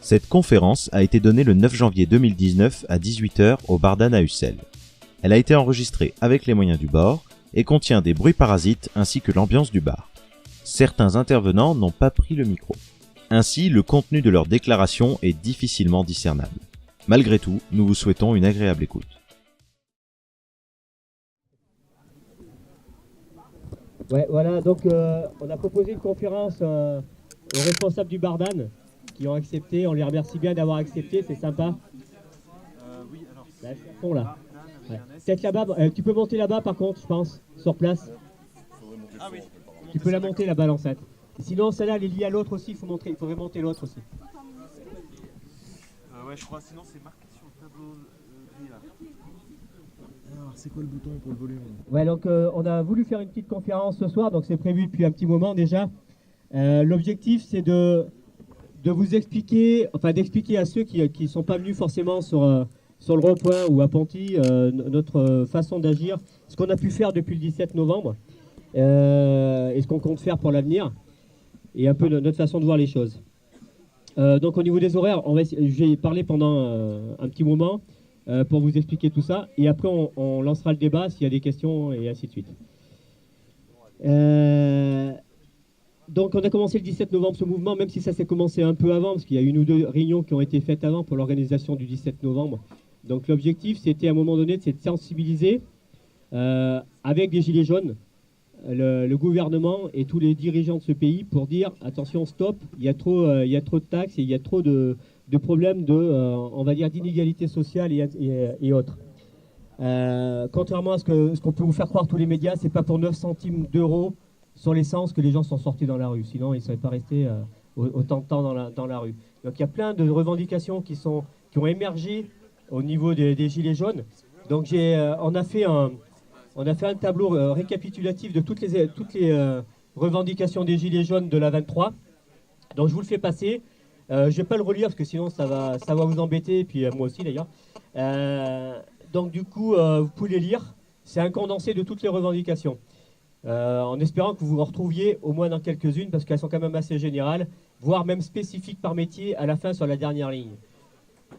Cette conférence a été donnée le 9 janvier 2019 à 18h au Bardan à Ussel. Elle a été enregistrée avec les moyens du bord et contient des bruits parasites ainsi que l'ambiance du bar. Certains intervenants n'ont pas pris le micro. Ainsi, le contenu de leur déclaration est difficilement discernable. Malgré tout, nous vous souhaitons une agréable écoute. Ouais, voilà, donc on a proposé une conférence aux responsables du Bardan qui ont accepté. On les remercie bien d'avoir accepté, c'est sympa. Oui, alors Là, ils sont là. Ouais. Peut-être là-bas, tu peux monter là-bas par contre, je pense, sur place. Ah oui. Tu peux la monter là-bas l'enceinte. Sinon, celle-là, elle est liée à l'autre aussi, il faudrait monter l'autre aussi. Ouais, je crois, sinon c'est marqué sur le tableau gris là. Alors, c'est quoi le bouton pour le volume? Ouais, donc on a voulu faire une petite conférence ce soir, donc c'est prévu depuis un petit moment déjà. L'objectif, c'est de vous expliquer, enfin d'expliquer à ceux qui ne sont pas venus forcément sur le rond-point ou à Panty, notre façon d'agir, ce qu'on a pu faire depuis le 17 novembre, et ce qu'on compte faire pour l'avenir, et un peu notre façon de voir les choses. Donc au niveau des horaires, je vais parler pendant un petit moment pour vous expliquer tout ça, et après on lancera le débat s'il y a des questions, et ainsi de suite. Donc on a commencé le 17 novembre ce mouvement, même si ça s'est commencé un peu avant, parce qu'il y a une ou deux réunions qui ont été faites avant pour l'organisation du 17 novembre. Donc l'objectif, c'était à un moment donné, c'est de sensibiliser avec des gilets jaunes, le gouvernement et tous les dirigeants de ce pays pour dire attention, stop, il y a trop de taxes et il y a trop de problèmes on va dire, d'inégalité sociale et autres. Contrairement à ce qu'on peut vous faire croire tous les médias, c'est pas pour 9 centimes d'euros sur l'essence que les gens sont sortis dans la rue. Sinon, ils ne seraient pas restés autant de temps dans la rue. Donc il y a plein de revendications qui ont émergé au niveau des Gilets jaunes. Donc on a fait un tableau récapitulatif de toutes les revendications des Gilets jaunes de la 23. Donc je vous le fais passer. Je ne vais pas le relire parce que sinon ça va vous embêter, et puis moi aussi d'ailleurs. Donc du coup, vous pouvez les lire. C'est un condensé de toutes les revendications. En espérant que vous en retrouviez au moins dans quelques-unes, parce qu'elles sont quand même assez générales, voire même spécifiques par métier à la fin sur la dernière ligne.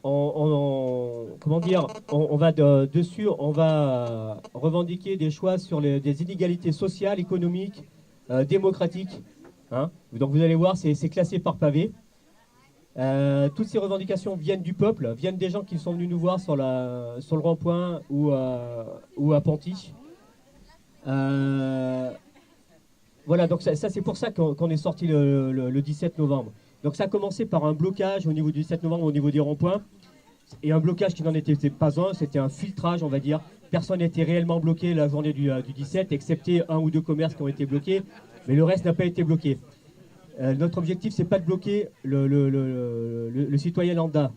Comment dire, on va dessus, on va revendiquer des choix sur des inégalités sociales, économiques, démocratiques. Hein. Donc vous allez voir, c'est classé par pavé. Toutes ces revendications viennent du peuple, viennent des gens qui sont venus nous voir sur le rond-point ou à Panty. Voilà, donc ça c'est pour ça qu'on est sorti le 17 novembre. Donc ça a commencé par un blocage au niveau du 17 novembre, au niveau des ronds-points, et un blocage qui n'en était pas un, c'était un filtrage, on va dire. Personne n'était réellement bloqué la journée du 17, excepté un ou deux commerces qui ont été bloqués, mais le reste n'a pas été bloqué. Notre objectif, c'est pas de bloquer le citoyen lambda.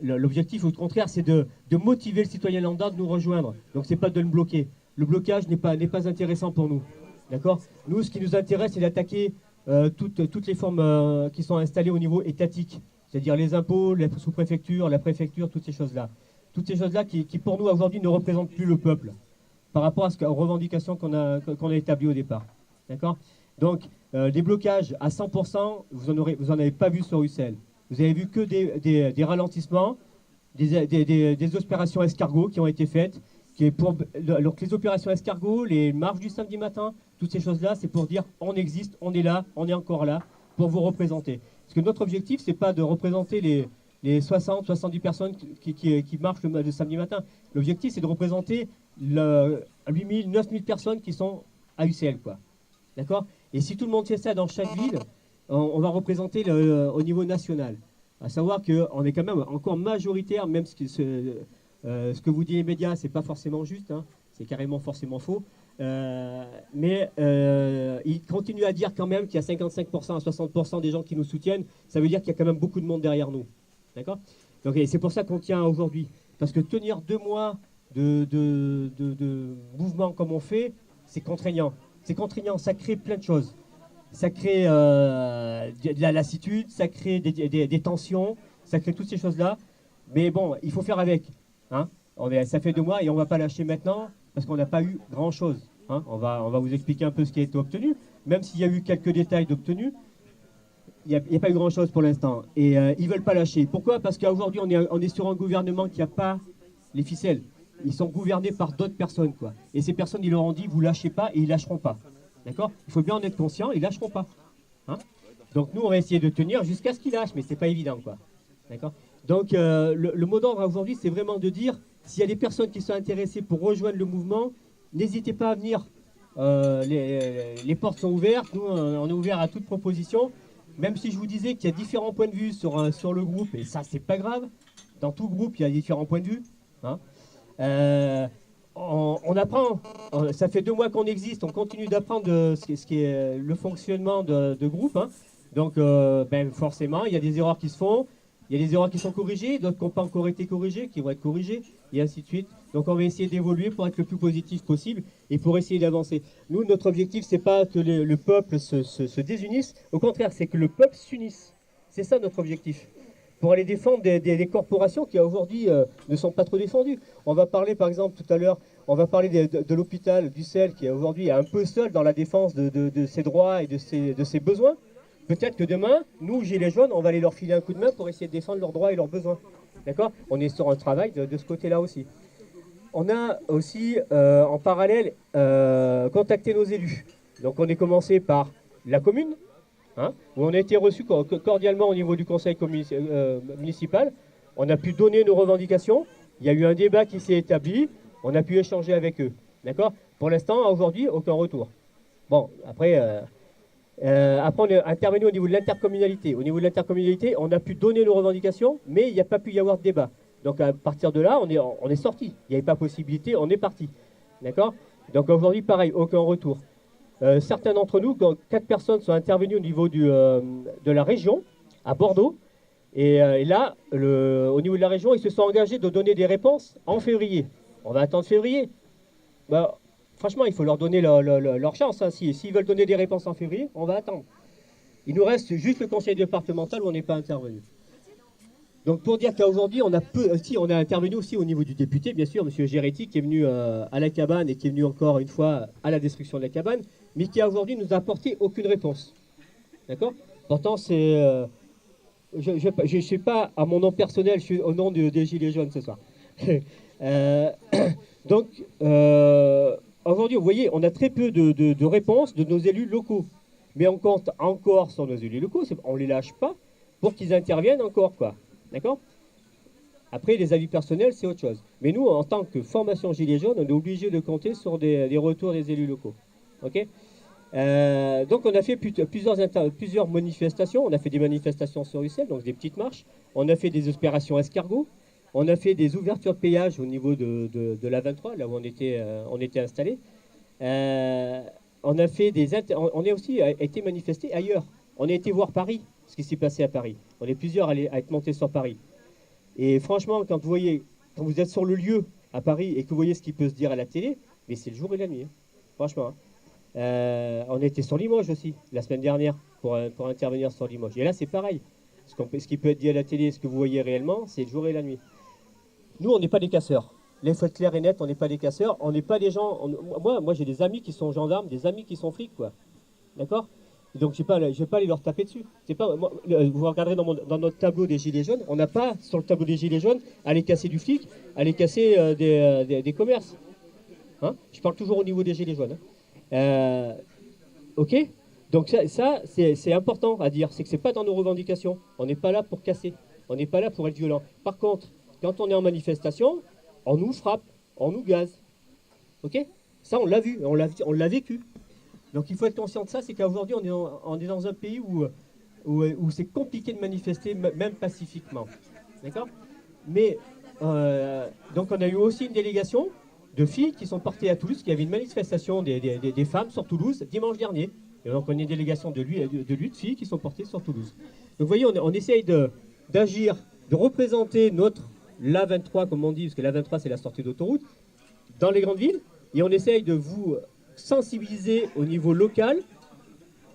L'objectif, au contraire, c'est de motiver le citoyen lambda de nous rejoindre. Donc c'est pas de le bloquer. Le blocage n'est pas intéressant pour nous. D'accord ? Nous, ce qui nous intéresse, c'est d'attaquer toutes les formes qui sont installées au niveau étatique. C'est-à-dire les impôts, les sous-préfectures, la préfecture, toutes ces choses-là. Toutes ces choses-là qui pour nous, aujourd'hui, ne représentent plus le peuple par rapport aux revendications qu'on a établies au départ. D'accord ? Donc, des blocages à 100%, vous en avez pas vu sur Ussel. Vous avez vu que des ralentissements, des opérations escargots qui ont été faites. Donc les opérations escargots, les marches du samedi matin, toutes ces choses-là, c'est pour dire on existe, on est là, on est encore là, pour vous représenter. Parce que notre objectif, c'est pas de représenter les 60, 70 personnes qui marchent le samedi matin. L'objectif, c'est de représenter 8000, 9000 personnes qui sont à Ussel, quoi. D'accord ? Et si tout le monde fait ça dans chaque ville, on va représenter au niveau national. À savoir qu'on est quand même encore majoritaire, même ce que vous disent les médias, c'est pas forcément juste, hein, c'est carrément forcément faux. Mais ils continuent à dire quand même qu'il y a 55% à 60% des gens qui nous soutiennent. Ça veut dire qu'il y a quand même beaucoup de monde derrière nous. D'accord ? Donc c'est pour ça qu'on tient aujourd'hui. Parce que tenir 2 mois de mouvement comme on fait, c'est contraignant. C'est contraignant, ça crée plein de choses. Ça crée de la lassitude, ça crée des tensions, ça crée toutes ces choses-là. Mais bon, il faut faire avec. Hein. Ça fait 2 mois et on ne va pas lâcher maintenant parce qu'on n'a pas eu grand-chose. Hein. On va vous expliquer un peu ce qui a été obtenu, même s'il y a eu quelques détails d'obtenus. Il n'y a pas eu grand-chose pour l'instant. Et ils ne veulent pas lâcher. Pourquoi? Parce qu'aujourd'hui, on est sur un gouvernement qui n'a pas les ficelles. Ils sont gouvernés par d'autres personnes, quoi. Et ces personnes, ils leur ont dit, vous lâchez pas, et ils lâcheront pas. D'accord? Il faut bien en être conscient, ils lâcheront pas. Hein? Donc nous, on va essayer de tenir jusqu'à ce qu'ils lâchent, mais c'est pas évident, quoi. D'accord? Donc le mot d'ordre aujourd'hui, c'est vraiment de dire, s'il y a des personnes qui sont intéressées pour rejoindre le mouvement, n'hésitez pas à venir. Les portes sont ouvertes, nous, on est ouvert à toute proposition. Même si je vous disais qu'il y a différents points de vue sur le groupe, et ça, c'est pas grave. Dans tout groupe, il y a différents points de vue. Hein? On apprend, ça fait 2 mois qu'on existe, on continue d'apprendre ce qui est le fonctionnement de groupe. Hein. Donc forcément, il y a des erreurs qui se font, il y a des erreurs qui sont corrigées, d'autres qui n'ont pas encore été corrigées, qui vont être corrigées, et ainsi de suite. Donc on va essayer d'évoluer pour être le plus positif possible et pour essayer d'avancer. Nous, notre objectif, c'est pas que le peuple se désunisse, au contraire, c'est que le peuple s'unisse. C'est ça notre objectif. Pour aller défendre des corporations qui aujourd'hui ne sont pas trop défendues. On va parler par exemple tout à l'heure, on va parler de l'hôpital d'Ussel qui aujourd'hui est un peu seul dans la défense de ses droits et de ses besoins. Peut-être que demain, nous, Gilets jaunes, on va aller leur filer un coup de main pour essayer de défendre leurs droits et leurs besoins. D'accord? On est sur un travail de ce côté-là aussi. On a aussi en parallèle contacté nos élus. Donc on est commencé par la commune. Hein, où on a été reçu cordialement au niveau du conseil municipal. On a pu donner nos revendications. Il y a eu un débat qui s'est établi. On a pu échanger avec eux. D'accord? Pour l'instant, aujourd'hui, aucun retour. Bon, après, on est intervenu au niveau de l'intercommunalité. Au niveau de l'intercommunalité, on a pu donner nos revendications, mais il n'y a pas pu y avoir de débat. Donc à partir de là, on est sorti. Il n'y avait pas possibilité, on est parti. D'accord? Donc aujourd'hui, pareil, aucun retour. Certains d'entre nous, 4 personnes sont intervenues au niveau de la région, à Bordeaux. Et là, au niveau de la région, ils se sont engagés de donner des réponses en février. On va attendre février. Bah, franchement, il faut leur donner leur chance. Hein. S'ils veulent donner des réponses en février, on va attendre. Il nous reste juste le conseil départemental où on n'est pas intervenu. Donc pour dire qu'aujourd'hui, on a intervenu aussi au niveau du député, bien sûr, M. Géretti, qui est venu à la cabane et qui est venu encore une fois à la destruction de la cabane, mais qui aujourd'hui nous a apporté aucune réponse. D'accord? Pourtant, je ne suis pas à mon nom personnel, je suis au nom des Gilets jaunes ce soir. Donc, aujourd'hui, vous voyez, on a très peu de réponses de nos élus locaux. Mais on compte encore sur nos élus locaux, on ne les lâche pas pour qu'ils interviennent encore, quoi. D'accord? Après, les avis personnels, c'est autre chose. Mais nous, en tant que formation Gilets jaunes, on est obligé de compter sur des retours des élus locaux. Ok? Donc, on a fait plusieurs manifestations. On a fait des manifestations sur Ussel, donc des petites marches. On a fait des opérations escargots. On a fait des ouvertures de péage au niveau de la 23, là où on était installés. On a aussi été manifestés ailleurs. On a été voir Paris, ce qui s'est passé à Paris. On est plusieurs à être montés sur Paris. Et franchement, quand vous êtes sur le lieu à Paris et que vous voyez ce qui peut se dire à la télé, mais c'est le jour et la nuit. Hein. Franchement. Hein. On était sur Limoges aussi, la semaine dernière, pour intervenir sur Limoges. Et là, c'est pareil. Ce qui peut être dit à la télé, ce que vous voyez réellement, c'est le jour et la nuit. Nous, on n'est pas des casseurs. Les faut être clair et net, on n'est pas des casseurs. On n'est pas des gens... Moi, j'ai des amis qui sont gendarmes, des amis qui sont flics, quoi. D'accord? Donc, je ne vais pas aller leur taper dessus. Vous regarderez dans notre tableau des Gilets jaunes, on n'a pas, sur le tableau des Gilets jaunes, à aller casser du flic, à aller casser des commerces. Hein? Je parle toujours au niveau des Gilets jaunes. Hein. Ok? Donc ça c'est important à dire. C'est que ce n'est pas dans nos revendications. On n'est pas là pour casser. On n'est pas là pour être violent. Par contre, quand on est en manifestation, on nous frappe, on nous gaze. Ok? Ça, on l'a vu, on l'a vécu. Donc il faut être conscient de ça, c'est qu'aujourd'hui on est dans un pays où c'est compliqué de manifester, même pacifiquement. D'accord? Mais donc on a eu aussi une délégation de filles qui sont portées à Toulouse, qui avait une manifestation des femmes sur Toulouse dimanche dernier. Et donc on a une délégation de filles qui sont portées sur Toulouse. Donc vous voyez, on essaye d'agir, de représenter l'A23, comme on dit, parce que l'A23 c'est la sortie d'autoroute, dans les grandes villes, et on essaye de vous sensibiliser au niveau local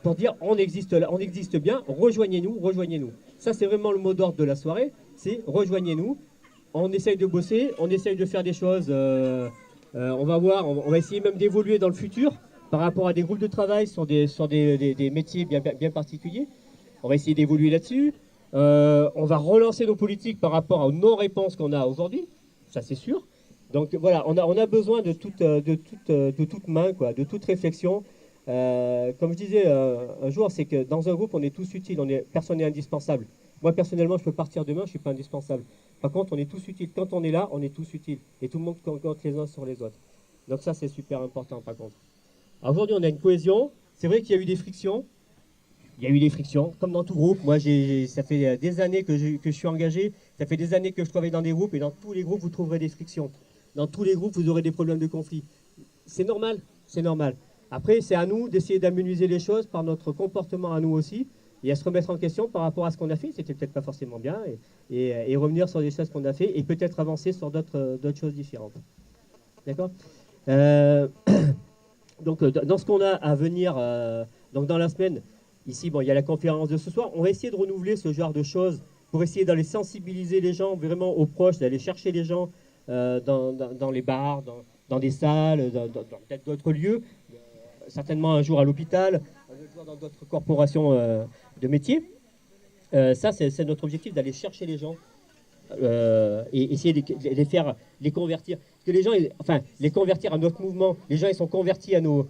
pour dire on existe là, on existe bien, rejoignez-nous. Ça c'est vraiment le mot d'ordre de la soirée, c'est rejoignez-nous. On essaye de bosser, on essaye de faire des choses, on va voir, on va essayer même d'évoluer dans le futur par rapport à des groupes de travail sur des métiers bien particuliers. On va essayer d'évoluer là-dessus. On va relancer nos politiques par rapport aux non-réponses qu'on a aujourd'hui, ça c'est sûr. Donc voilà, on a besoin de toute main, quoi, de toute réflexion. Comme je disais un jour, c'est que dans un groupe, on est tous utiles, personne n'est indispensable. Moi, personnellement, je peux partir demain, je ne suis pas indispensable. Par contre, on est tous utiles. Quand on est là, on est tous utiles. Et tout le monde compte les uns sur les autres. Donc ça, c'est super important, par contre. Aujourd'hui, on a une cohésion. C'est vrai qu'il y a eu des frictions. Il y a eu des frictions, comme dans tout groupe. Moi, ça fait des années que je suis engagé. Ça fait des années que je travaille dans des groupes. Et dans tous les groupes, vous trouverez des frictions. Dans tous les groupes, vous aurez des problèmes de conflit. C'est normal, c'est normal. Après, c'est à nous d'essayer d'amenuiser les choses par notre comportement à nous aussi. Et à se remettre en question par rapport à ce qu'on a fait. C'était peut-être pas forcément bien. Et revenir sur des choses qu'on a fait. Et peut-être avancer sur d'autres choses différentes. D'accord Donc, dans ce qu'on a à venir, donc dans la semaine, ici, bon, il y a la conférence de ce soir. On va essayer de renouveler ce genre de choses pour essayer d'aller sensibiliser les gens vraiment aux proches, d'aller chercher les gens dans les bars, dans des salles, dans peut-être d'autres lieux. Certainement un jour à l'hôpital, un autre jour dans d'autres corporations de métiers. Ça, c'est notre objectif, d'aller chercher les gens et essayer de les faire les convertir. Parce que les gens, les convertir à notre mouvement, les gens, ils sont convertis à nos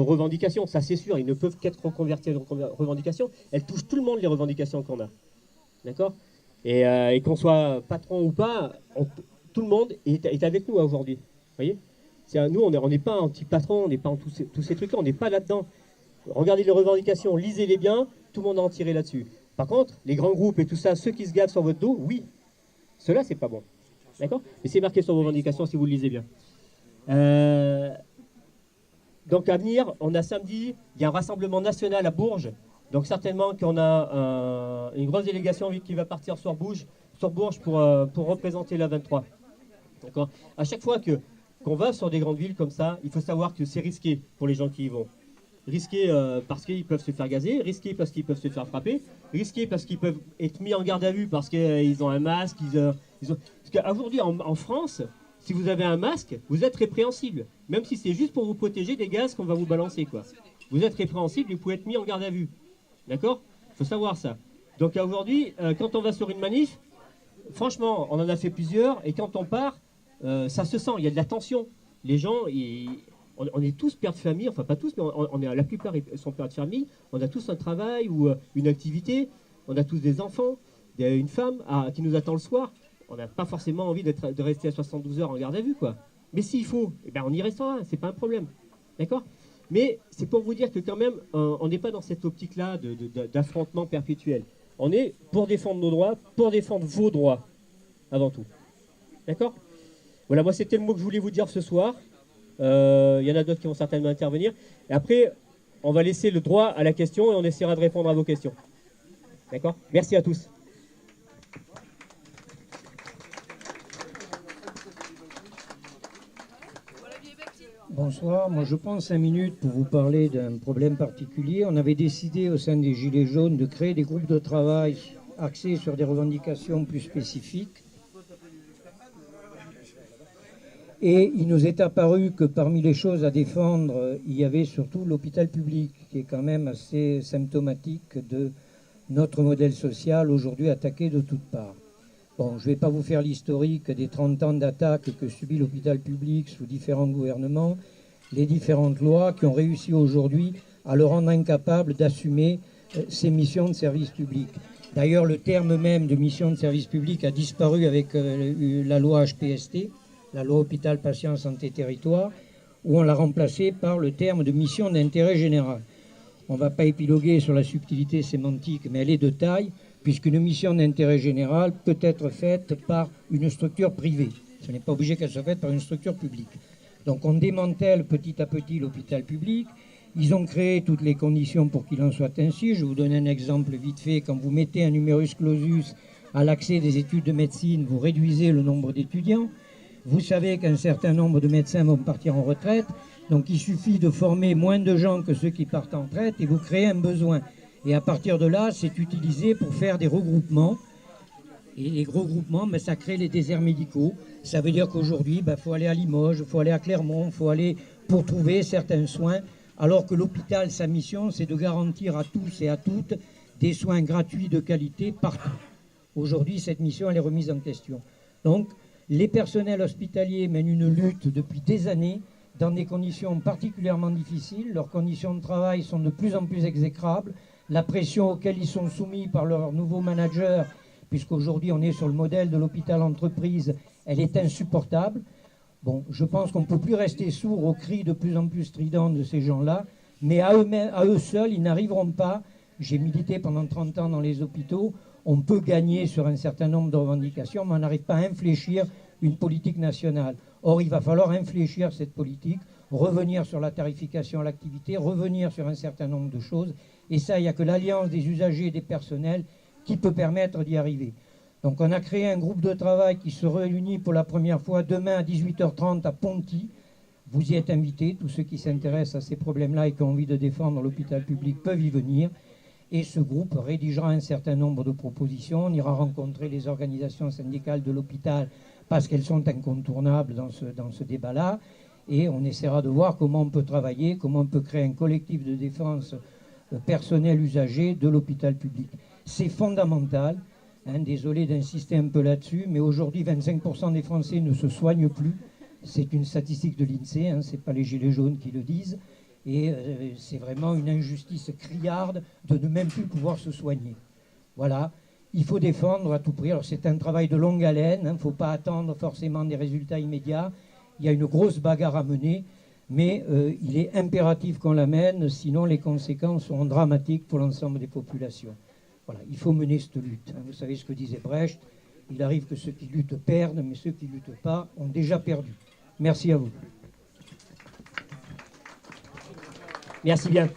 revendications, ça c'est sûr, ils ne peuvent qu'être reconvertis à nos revendications. Elles touchent tout le monde, les revendications qu'on a. D'accord et qu'on soit patron ou pas, tout le monde est avec nous aujourd'hui. Vous voyez nous, on n'est pas anti-patron, on n'est pas en tous ces trucs-là, on n'est pas là-dedans. Regardez les revendications, lisez-les bien, tout le monde a en tiré là-dessus. Par contre, les grands groupes et tout ça, ceux qui se gavent sur votre dos, oui, cela c'est pas bon. D'accord? Mais c'est marqué sur vos revendications si vous le lisez bien. Donc à venir, on a samedi, il y a un rassemblement national à Bourges. Donc certainement qu'on a une grosse délégation qui va partir sur Bourges pour représenter la 23. D'accord? À chaque fois qu'on va sur des grandes villes comme ça, il faut savoir que c'est risqué pour les gens qui y vont. Risqué parce qu'ils peuvent se faire gazer, risqué parce qu'ils peuvent se faire frapper, risqué parce qu'ils peuvent être mis en garde à vue parce qu'ils ont un masque. Parce qu'aujourd'hui en France, si vous avez un masque, vous êtes répréhensible. Même si c'est juste pour vous protéger des gaz qu'on va vous balancer, quoi. Vous êtes répréhensible et vous pouvez être mis en garde à vue. D'accord? Il faut savoir ça. Donc aujourd'hui, quand on va sur une manif, franchement, on en a fait plusieurs, et quand on part, ça se sent, il y a de la tension. Les gens, on est tous pères de famille, enfin pas tous, mais la plupart sont pères de famille, on a tous un travail ou une activité, on a tous des enfants, une femme qui nous attend le soir. On n'a pas forcément envie de rester à 72 heures en garde à vue, quoi. Mais s'il faut, eh ben on y restera, c'est pas un problème. D'accord? Mais c'est pour vous dire que quand même, on n'est pas dans cette optique-là d'affrontement perpétuel. On est pour défendre nos droits, pour défendre vos droits, avant tout. D'accord? Voilà, moi c'était le mot que je voulais vous dire ce soir. Il y en a d'autres qui vont certainement intervenir. Et après, on va laisser le droit à la question et on essaiera de répondre à vos questions. D'accord? Merci à tous. Bonsoir, moi je prends 5 minutes pour vous parler d'un problème particulier. On avait décidé au sein des Gilets jaunes de créer des groupes de travail axés sur des revendications plus spécifiques. Et il nous est apparu que parmi les choses à défendre, il y avait surtout l'hôpital public, qui est quand même assez symptomatique de notre modèle social aujourd'hui attaqué de toutes parts. Bon, je ne vais pas vous faire l'historique des 30 ans d'attaques que subit l'hôpital public sous différents gouvernements, les différentes lois qui ont réussi aujourd'hui à le rendre incapable d'assumer ses missions de service public. D'ailleurs, le terme même de mission de service public a disparu avec la loi HPST, la loi Hôpital, Patient, Santé, Territoire, où on l'a remplacé par le terme de mission d'intérêt général. On ne va pas épiloguer sur la subtilité sémantique, mais elle est de taille, puisqu'une mission d'intérêt général peut être faite par une structure privée. Ce n'est pas obligé qu'elle soit faite par une structure publique. Donc on démantèle petit à petit l'hôpital public. Ils ont créé toutes les conditions pour qu'il en soit ainsi. Je vais vous donner un exemple vite fait. Quand vous mettez un numerus clausus à l'accès des études de médecine, vous réduisez le nombre d'étudiants. Vous savez qu'un certain nombre de médecins vont partir en retraite. Donc il suffit de former moins de gens que ceux qui partent en retraite et vous créez un besoin. Et à partir de là, c'est utilisé pour faire des regroupements. Et les regroupements, ben, ça crée les déserts médicaux. Ça veut dire qu'aujourd'hui, ben, faut aller à Limoges, il faut aller à Clermont, il faut aller pour trouver certains soins. Alors que l'hôpital, sa mission, c'est de garantir à tous et à toutes des soins gratuits de qualité partout. Aujourd'hui, cette mission elle est remise en question. Donc, les personnels hospitaliers mènent une lutte depuis des années dans des conditions particulièrement difficiles. Leurs conditions de travail sont de plus en plus exécrables. La pression auquel ils sont soumis par leurs nouveaux managers, puisqu'aujourd'hui on est sur le modèle de l'hôpital-entreprise, elle est insupportable. Bon, je pense qu'on ne peut plus rester sourd aux cris de plus en plus stridents de ces gens-là, mais à eux seuls, ils n'arriveront pas. J'ai milité pendant 30 ans dans les hôpitaux. On peut gagner sur un certain nombre de revendications, mais on n'arrive pas à infléchir une politique nationale. Or, il va falloir infléchir cette politique, revenir sur la tarification à l'activité, revenir sur un certain nombre de choses. Et ça, il n'y a que l'alliance des usagers et des personnels qui peut permettre d'y arriver. Donc on a créé un groupe de travail qui se réunit pour la première fois demain à 18h30 à Ponty. Vous y êtes invités, tous ceux qui s'intéressent à ces problèmes-là et qui ont envie de défendre l'hôpital public peuvent y venir. Et ce groupe rédigera un certain nombre de propositions. On ira rencontrer les organisations syndicales de l'hôpital parce qu'elles sont incontournables dans ce débat-là. Et on essaiera de voir comment on peut travailler, comment on peut créer un collectif de défense personnel usager de l'hôpital public. C'est fondamental. Désolé d'insister un peu là-dessus, mais aujourd'hui, 25% des Français ne se soignent plus. C'est une statistique de l'INSEE, ce n'est pas les Gilets jaunes qui le disent. Et c'est vraiment une injustice criarde de ne même plus pouvoir se soigner. Voilà, il faut défendre à tout prix. Alors c'est un travail de longue haleine, il ne faut pas attendre forcément des résultats immédiats. Il y a une grosse bagarre à mener, mais il est impératif qu'on la mène, sinon les conséquences seront dramatiques pour l'ensemble des populations. Voilà, il faut mener cette lutte. Vous savez ce que disait Brecht, il arrive que ceux qui luttent perdent, mais ceux qui ne luttent pas ont déjà perdu. Merci à vous. Merci bien.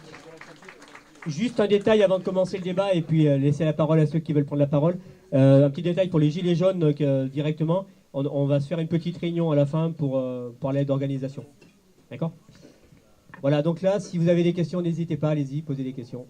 Juste un détail avant de commencer le débat et puis laisser la parole à ceux qui veulent prendre la parole. Un petit détail pour les Gilets jaunes directement. On va se faire une petite réunion à la fin pour parler d'organisation. D'accord ? Voilà, donc là, si vous avez des questions, n'hésitez pas, allez-y, posez des questions.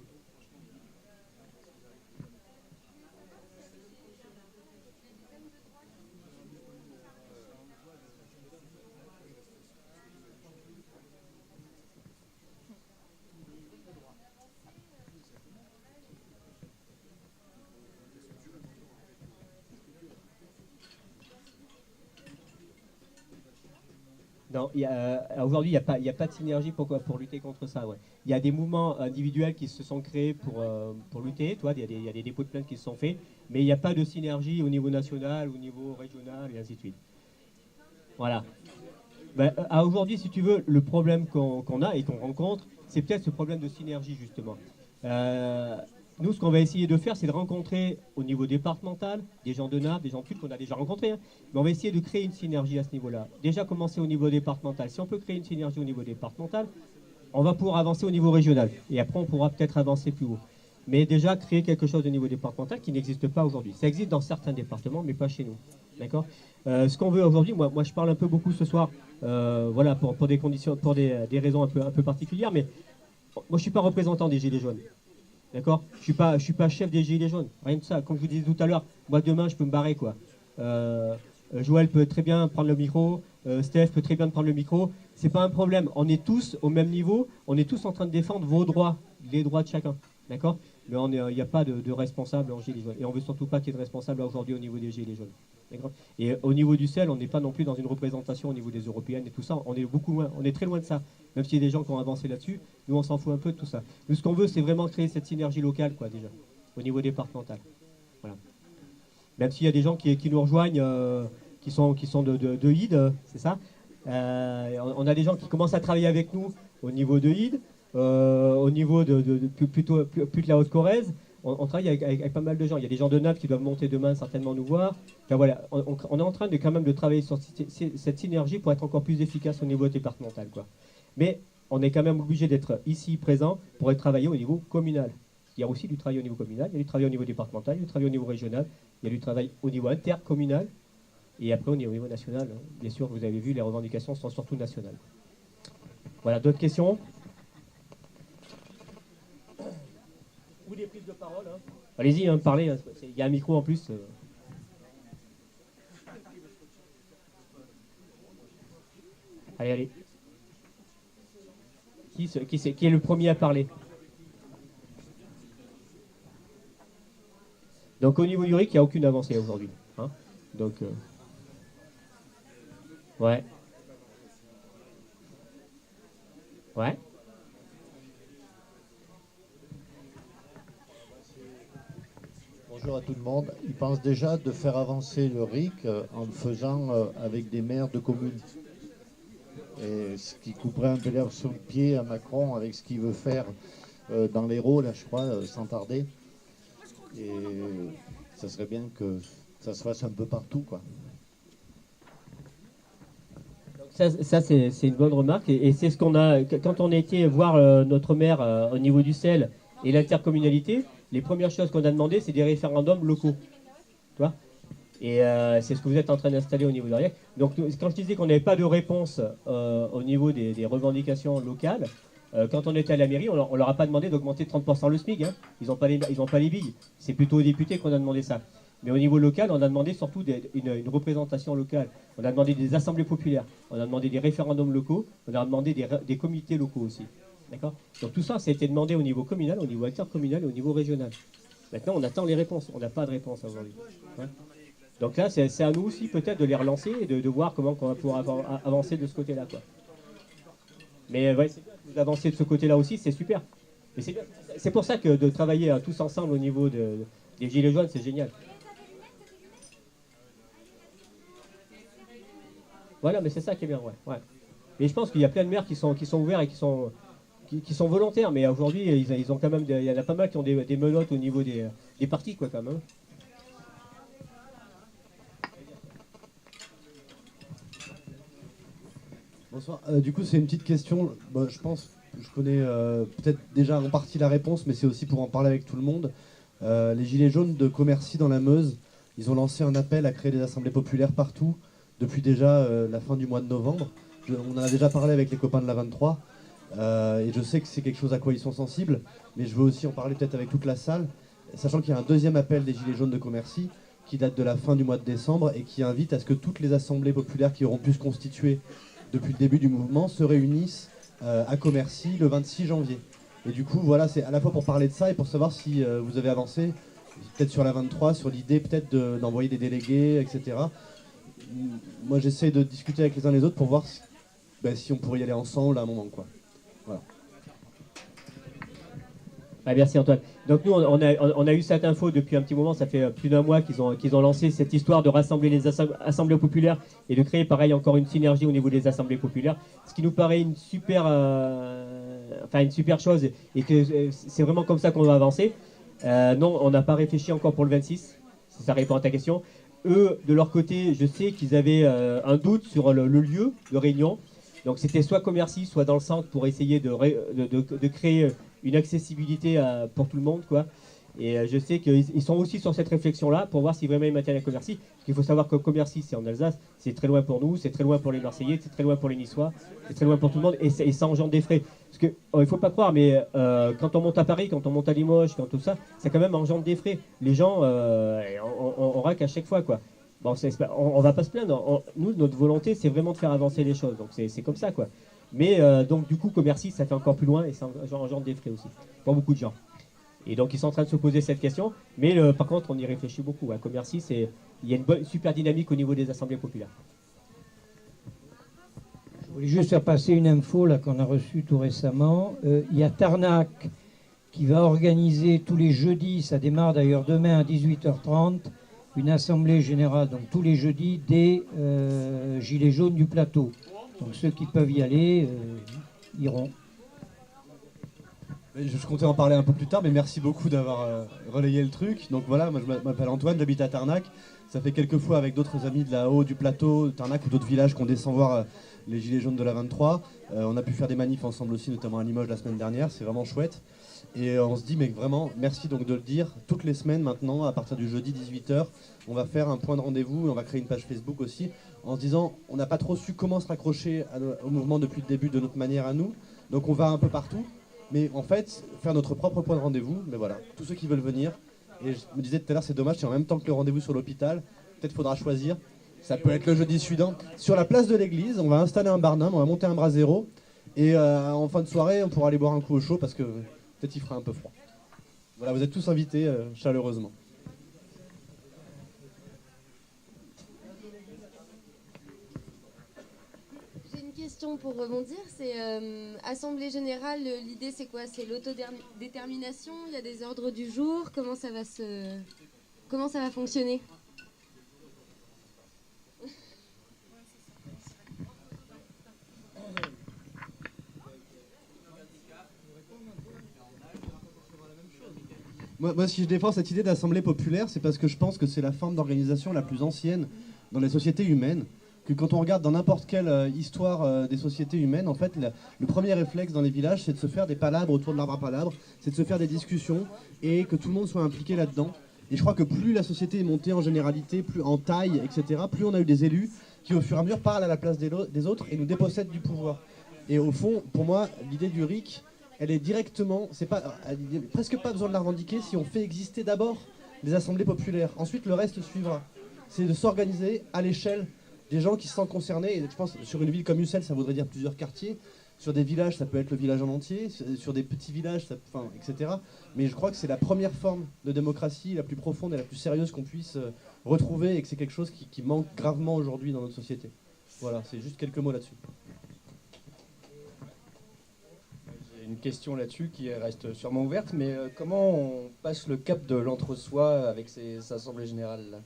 Non, aujourd'hui, il n'y a pas de synergie pour lutter contre ça. Ouais. Il y a des mouvements individuels qui se sont créés pour lutter. Il y a des dépôts de plaintes qui se sont faits, mais il n'y a pas de synergie au niveau national, au niveau régional, et ainsi de suite. Voilà. Aujourd'hui, si tu veux, le problème qu'on a et qu'on rencontre, c'est peut-être ce problème de synergie, justement. Nous, ce qu'on va essayer de faire, c'est de rencontrer au niveau départemental des gens de Naples, des gens de Tulle qu'on a déjà rencontrés, hein, mais on va essayer de créer une synergie à ce niveau-là. Déjà commencer au niveau départemental. Si on peut créer une synergie au niveau départemental, on va pouvoir avancer au niveau régional. Et après, on pourra peut-être avancer plus haut. Mais déjà, créer quelque chose au niveau départemental qui n'existe pas aujourd'hui. Ça existe dans certains départements, mais pas chez nous. D'accord ? Ce qu'on veut aujourd'hui, moi, je parle un peu beaucoup ce soir, voilà, pour des conditions, pour des raisons un peu particulières, mais moi, je ne suis pas représentant des Gilets jaunes. D'accord ? Je suis pas chef des Gilets jaunes. Rien de ça. Comme je vous disais tout à l'heure, moi demain je peux me barrer quoi. Joël peut très bien prendre le micro, Steph peut très bien prendre le micro. C'est pas un problème. On est tous au même niveau. On est tous en train de défendre vos droits, les droits de chacun. D'accord ? Mais il n'y a pas de responsable en Gilets jaunes. Et on veut surtout pas qu'il y ait de responsable aujourd'hui au niveau des Gilets jaunes. D'accord ? Et au niveau du CEL, on n'est pas non plus dans une représentation au niveau des européennes et tout ça. On est beaucoup loin. On est très loin de ça. Même s'il y a des gens qui ont avancé là-dessus, nous on s'en fout un peu de tout ça. Nous ce qu'on veut, c'est vraiment créer cette synergie locale, quoi, déjà, au niveau départemental. Voilà. Même s'il y a des gens qui nous rejoignent, qui sont de HID, c'est ça. On a des gens qui commencent à travailler avec nous au niveau de HID, au niveau plus de la Haute-Corrèze. On travaille avec pas mal de gens. Il y a des gens de Naples qui doivent monter demain certainement nous voir. Enfin, voilà, on est en train quand même de travailler sur cette synergie pour être encore plus efficace au niveau départemental, quoi. Mais on est quand même obligé d'être ici présent pour être travaillé au niveau communal. Il y a aussi du travail au niveau communal, il y a du travail au niveau départemental, il y a du travail au niveau régional, il y a du travail au niveau intercommunal et après au niveau national. Bien sûr, vous avez vu, les revendications sont surtout nationales. Voilà, d'autres questions ? Ou des prises de parole, hein. Allez-y, hein, parlez, hein. Il y a un micro en plus. Allez. Qui est le premier à parler ? Donc au niveau du RIC, il n'y a aucune avancée aujourd'hui. Hein. Donc, ouais. Ouais. Bonjour à tout le monde. Ils pensent déjà de faire avancer le RIC en le faisant avec des maires de communes. Et ce qui couperait un peu l'herbe sous le pied à Macron avec ce qu'il veut faire dans l'Hérault, là je crois, sans tarder. Et ça serait bien que ça se fasse un peu partout, quoi. Ça c'est une bonne remarque. Et c'est ce qu'on a, quand on a été voir notre maire au niveau du CEL et l'intercommunalité, les premières choses qu'on a demandé, c'est des référendums locaux. Tu vois ? Et c'est ce que vous êtes en train d'installer au niveau de l'ARIEC. Donc quand je disais qu'on n'avait pas de réponse au niveau des revendications locales, quand on était à la mairie, on leur a pas demandé d'augmenter de 30% le SMIC. Hein. Ils n'ont pas les billes. C'est plutôt aux députés qu'on a demandé ça. Mais au niveau local, on a demandé surtout une représentation locale. On a demandé des assemblées populaires. On a demandé des référendums locaux. On a demandé des comités locaux aussi. D'accord ? Donc tout ça a été demandé au niveau communal, au niveau intercommunal et au niveau régional. Maintenant, on attend les réponses. On n'a pas de réponse aujourd'hui. Ouais. Donc là, c'est à nous aussi peut-être de les relancer et de voir comment on va pouvoir avancer de ce côté-là. Quoi. Mais ouais, c'est bien que vous avanciez de ce côté-là aussi, c'est super. Et c'est pour ça que de travailler tous ensemble au niveau des Gilets jaunes, c'est génial. Voilà, mais c'est ça qui est bien, ouais. Mais je pense qu'il y a plein de maires qui sont ouverts et qui sont volontaires. Mais aujourd'hui, ils ont quand même, il y en a pas mal qui ont des menottes au niveau des partis, quoi, quand même. Bonsoir. Du coup, c'est une petite question. Bon, je pense, je connais peut-être déjà en partie la réponse, mais c'est aussi pour en parler avec tout le monde. Les Gilets jaunes de Commercy dans la Meuse, ils ont lancé un appel à créer des assemblées populaires partout depuis déjà la fin du mois de novembre. On en a déjà parlé avec les copains de la 23 et je sais que c'est quelque chose à quoi ils sont sensibles, mais je veux aussi en parler peut-être avec toute la salle, sachant qu'il y a un deuxième appel des Gilets jaunes de Commercy qui date de la fin du mois de décembre et qui invite à ce que toutes les assemblées populaires qui auront pu se constituer depuis le début du mouvement se réunissent à Commercy le 26 janvier. Et du coup, voilà, c'est à la fois pour parler de ça et pour savoir si vous avez avancé, peut-être sur la 23, sur l'idée peut-être d'envoyer des délégués, etc. Moi, j'essaie de discuter avec les uns les autres pour voir si on pourrait y aller ensemble à un moment, quoi. Voilà. Ah, merci Antoine. Donc nous, on a eu cette info depuis un petit moment, ça fait plus d'un mois qu'ils ont lancé cette histoire de rassembler les assemblées populaires et de créer pareil encore une synergie au niveau des assemblées populaires, ce qui nous paraît une super chose et que c'est vraiment comme ça qu'on va avancer. Non, on n'a pas réfléchi encore pour le 26, si ça répond à ta question. Eux, de leur côté, je sais qu'ils avaient un doute sur le lieu de réunion. Donc c'était soit Commercy, soit dans le centre pour essayer de créer une accessibilité pour tout le monde, quoi. Et je sais qu'ils sont aussi sur cette réflexion-là pour voir si vraiment ils maintiennent la Commercy. Parce qu'il faut savoir que Commercy, c'est en Alsace, c'est très loin pour nous, c'est très loin pour les Marseillais, c'est très loin pour les Niçois, c'est très loin pour tout le monde et ça engendre des frais. Parce que il ne faut pas croire, mais quand on monte à Paris, quand on monte à Limoges, quand tout ça, ça quand même engendre des frais. Les gens, on raque à chaque fois, quoi. Bon, on va pas se plaindre. Nous, notre volonté, c'est vraiment de faire avancer les choses. Donc c'est comme ça, quoi. Mais donc du coup, Commercy, ça fait encore plus loin et ça engendre des frais aussi pour beaucoup de gens. Et donc ils sont en train de se poser cette question. Mais par contre, on y réfléchit beaucoup. À Commercy, il y a une super dynamique au niveau des assemblées populaires. Je voulais juste faire passer une info là qu'on a reçue tout récemment. Il y a Tarnac qui va organiser tous les jeudis, ça démarre d'ailleurs demain à 18h30, une assemblée générale, donc tous les jeudis, des Gilets jaunes du plateau. Donc ceux qui peuvent y aller iront. Je comptais en parler un peu plus tard, mais merci beaucoup d'avoir relayé le truc. Donc voilà, moi je m'appelle Antoine, j'habite à Tarnac. Ça fait quelques fois avec d'autres amis de là-haut du plateau, Tarnac ou d'autres villages qu'on descend voir les Gilets jaunes de la 23. On a pu faire des manifs ensemble aussi, notamment à Limoges la semaine dernière, c'est vraiment chouette. Et on se dit, mais vraiment, merci donc de le dire, toutes les semaines maintenant, à partir du jeudi 18h, on va faire un point de rendez-vous et on va créer une page Facebook aussi, en se disant, on n'a pas trop su comment se raccrocher au mouvement depuis le début de notre manière à nous, donc on va un peu partout, mais en fait, faire notre propre point de rendez-vous, mais voilà, tous ceux qui veulent venir, et je me disais tout à l'heure, c'est dommage, c'est en même temps que le rendez-vous sur l'hôpital, peut-être faudra choisir, ça peut être le jeudi suivant. Sur la place de l'église, on va installer un barnum, on va monter un brasero, et en fin de soirée, on pourra aller boire un coup au chaud, parce que peut-être il fera un peu froid. Voilà, vous êtes tous invités chaleureusement. question pour rebondir, c'est Assemblée Générale, l'idée c'est quoi? C'est l'autodétermination, il y a des ordres du jour, comment ça va fonctionner? Moi, si je défends cette idée d'assemblée populaire, c'est parce que je pense que c'est la forme d'organisation la plus ancienne dans les sociétés humaines. Que quand on regarde dans n'importe quelle histoire des sociétés humaines, en fait, le premier réflexe dans les villages, c'est de se faire des palabres autour de l'arbre à palabres, c'est de se faire des discussions et que tout le monde soit impliqué là-dedans. Et je crois que plus la société est montée en généralité, plus en taille, etc., plus on a eu des élus qui, au fur et à mesure, parlent à la place des autres et nous dépossèdent du pouvoir. Et au fond, pour moi, l'idée du RIC, elle est directement, il n'y a presque pas besoin de la revendiquer si on fait exister d'abord des assemblées populaires. Ensuite, le reste suivra. C'est de s'organiser à l'échelle des gens qui se sentent concernés. Et je pense sur une ville comme Ussel, ça voudrait dire plusieurs quartiers. Sur des villages, ça peut être le village en entier. Sur des petits villages, etc. Mais je crois que c'est la première forme de démocratie, la plus profonde et la plus sérieuse qu'on puisse retrouver, et que c'est quelque chose qui manque gravement aujourd'hui dans notre société. Voilà, c'est juste quelques mots là-dessus. Une question là-dessus qui reste sûrement ouverte, mais comment on passe le cap de l'entre-soi avec ces assemblées générales là?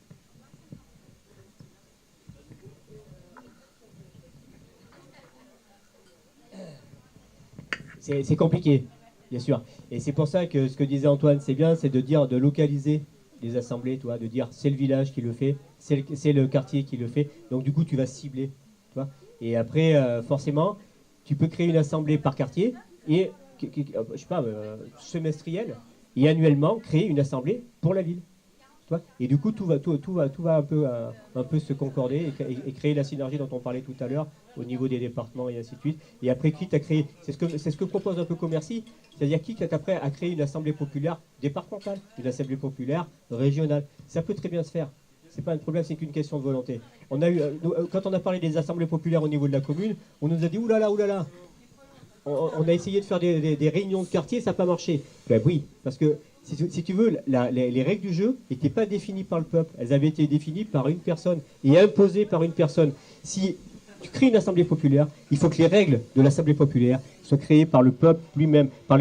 C'est compliqué, bien sûr. Et c'est pour ça que ce que disait Antoine, c'est bien, c'est de localiser les assemblées, toi, de dire c'est le village qui le fait, c'est le quartier qui le fait. Donc du coup, tu vas cibler, toi. Et après, forcément, tu peux créer une assemblée par quartier et, je sais pas, semestrielle et annuellement créer une assemblée pour la ville. Et du coup, tout va un peu se concorder et créer la synergie dont on parlait tout à l'heure au niveau des départements et ainsi de suite. Et après, quitte à créer, c'est ce que propose un peu Commercy, c'est-à-dire quitte après à créer une assemblée populaire départementale, une assemblée populaire régionale. Ça peut très bien se faire. C'est pas un problème, c'est qu'une question de volonté. On a eu, quand on a parlé des assemblées populaires au niveau de la commune, on nous a dit oulala, oulala. On a essayé de faire des réunions de quartier, ça n'a pas marché. Ben oui, parce que si tu veux, les règles du jeu n'étaient pas définies par le peuple. Elles avaient été définies par une personne et imposées par une personne. Si tu crées une assemblée populaire, il faut que les règles de l'assemblée populaire soient créées par le peuple lui-même, par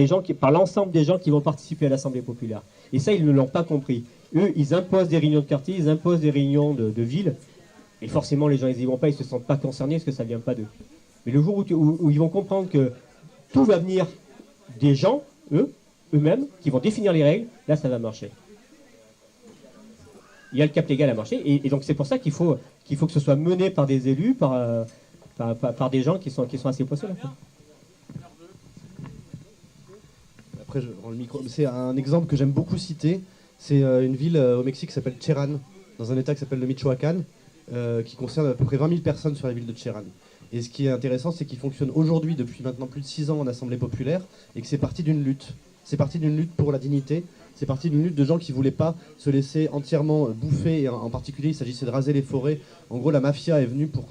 l'ensemble des gens qui vont participer à l'assemblée populaire. Et ça, ils ne l'ont pas compris. Eux, ils imposent des réunions de quartier, ils imposent des réunions de ville. Et forcément, les gens, ils n'y vont pas, ils ne se sentent pas concernés parce que ça ne vient pas d'eux. Mais le jour où ils vont comprendre que tout va venir des gens, eux-mêmes, qui vont définir les règles, là, ça va marcher. Il y a le cap légal à marcher, et donc c'est pour ça qu'il faut que ce soit mené par des élus, par des gens qui sont assez poisseux là. Après, je rends le micro. C'est un exemple que j'aime beaucoup citer. C'est une ville au Mexique qui s'appelle Cherán, dans un état qui s'appelle le Michoacán, qui concerne à peu près 20 000 personnes sur la ville de Cherán. Et ce qui est intéressant, c'est qu'il fonctionne aujourd'hui depuis maintenant plus de 6 ans en assemblée populaire, et que c'est parti d'une lutte. C'est parti d'une lutte pour la dignité, c'est parti d'une lutte de gens qui ne voulaient pas se laisser entièrement bouffer, et en particulier il s'agissait de raser les forêts. En gros, la mafia est venue pour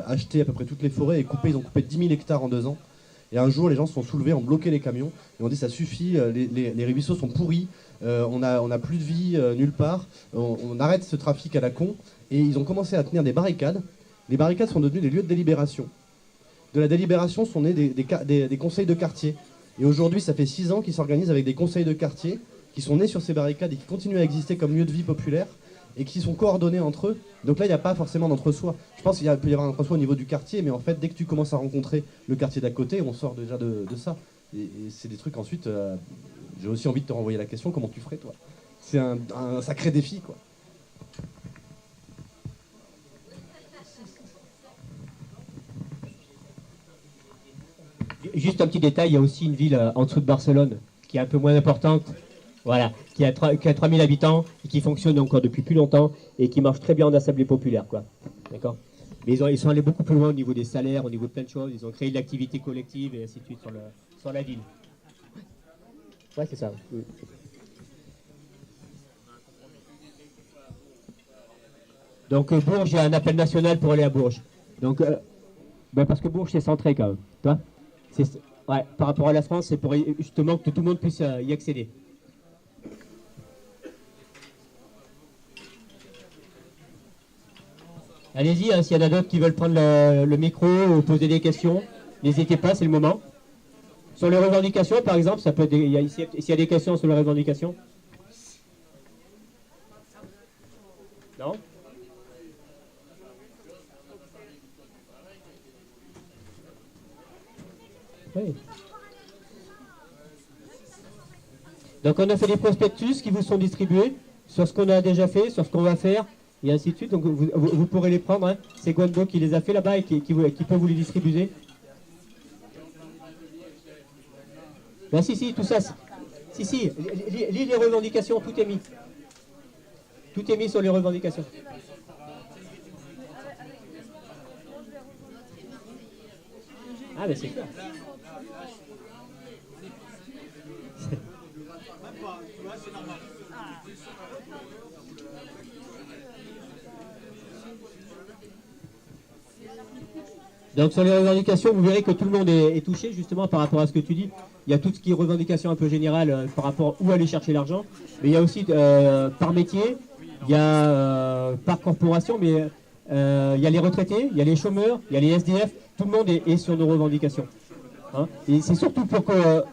acheter à peu près toutes les forêts et couper, ils ont coupé 10 000 hectares en 2 ans. Et un jour, les gens se sont soulevés, ont bloqué les camions, et ont dit ça suffit, les ruisseaux sont pourris, on a plus de vie nulle part, on arrête ce trafic à la con. Et ils ont commencé à tenir des barricades. Les barricades sont devenues des lieux de délibération. De la délibération sont nés des conseils de quartier. Et aujourd'hui, ça fait 6 ans qu'ils s'organisent avec des conseils de quartier qui sont nés sur ces barricades et qui continuent à exister comme lieu de vie populaire et qui sont coordonnés entre eux. Donc là, il n'y a pas forcément d'entre-soi. Je pense qu'il peut y avoir un entre-soi au niveau du quartier, mais en fait, dès que tu commences à rencontrer le quartier d'à côté, on sort déjà de ça. Et c'est des trucs ensuite... j'ai aussi envie de te renvoyer la question, comment tu ferais, toi? C'est un sacré défi, quoi. Juste un petit détail, il y a aussi une ville en dessous de Barcelone qui est un peu moins importante, voilà, qui a 3000 habitants et qui fonctionne encore depuis plus longtemps et qui marche très bien en assemblée populaire, quoi. D'accord. Mais ils sont allés beaucoup plus loin au niveau des salaires, au niveau de plein de choses. Ils ont créé de l'activité collective et ainsi de suite sur la ville. Ouais, c'est ça. Oui. Donc Bourges, il y a un appel national pour aller à Bourges. Donc, parce que Bourges, c'est centré quand même. Tu vois, ouais, par rapport à la France, c'est pour justement que tout le monde puisse y accéder. Allez-y, hein, s'il y en a d'autres qui veulent prendre le micro ou poser des questions, n'hésitez pas, c'est le moment. Sur les revendications, par exemple, ça peut être s'il y a des questions sur les revendications. Non? Oui. Donc on a fait des prospectus qui vous sont distribués sur ce qu'on a déjà fait, sur ce qu'on va faire, et ainsi de suite. Donc vous pourrez les prendre. Hein. C'est Gwendo qui les a fait là-bas et qui peut vous les distribuer. Ben si, tout ça. Si, lis les revendications, tout est mis. Tout est mis sur les revendications. Ah ben c'est clair. Donc sur les revendications, vous verrez que tout le monde est touché justement par rapport à ce que tu dis. Il y a tout ce qui est revendication un peu générale par rapport où aller chercher l'argent. Mais il y a aussi par métier, il y a par corporation, mais il y a les retraités, il y a les chômeurs, il y a les SDF. Tout le monde est sur nos revendications. Hein. Et c'est surtout pour qu'à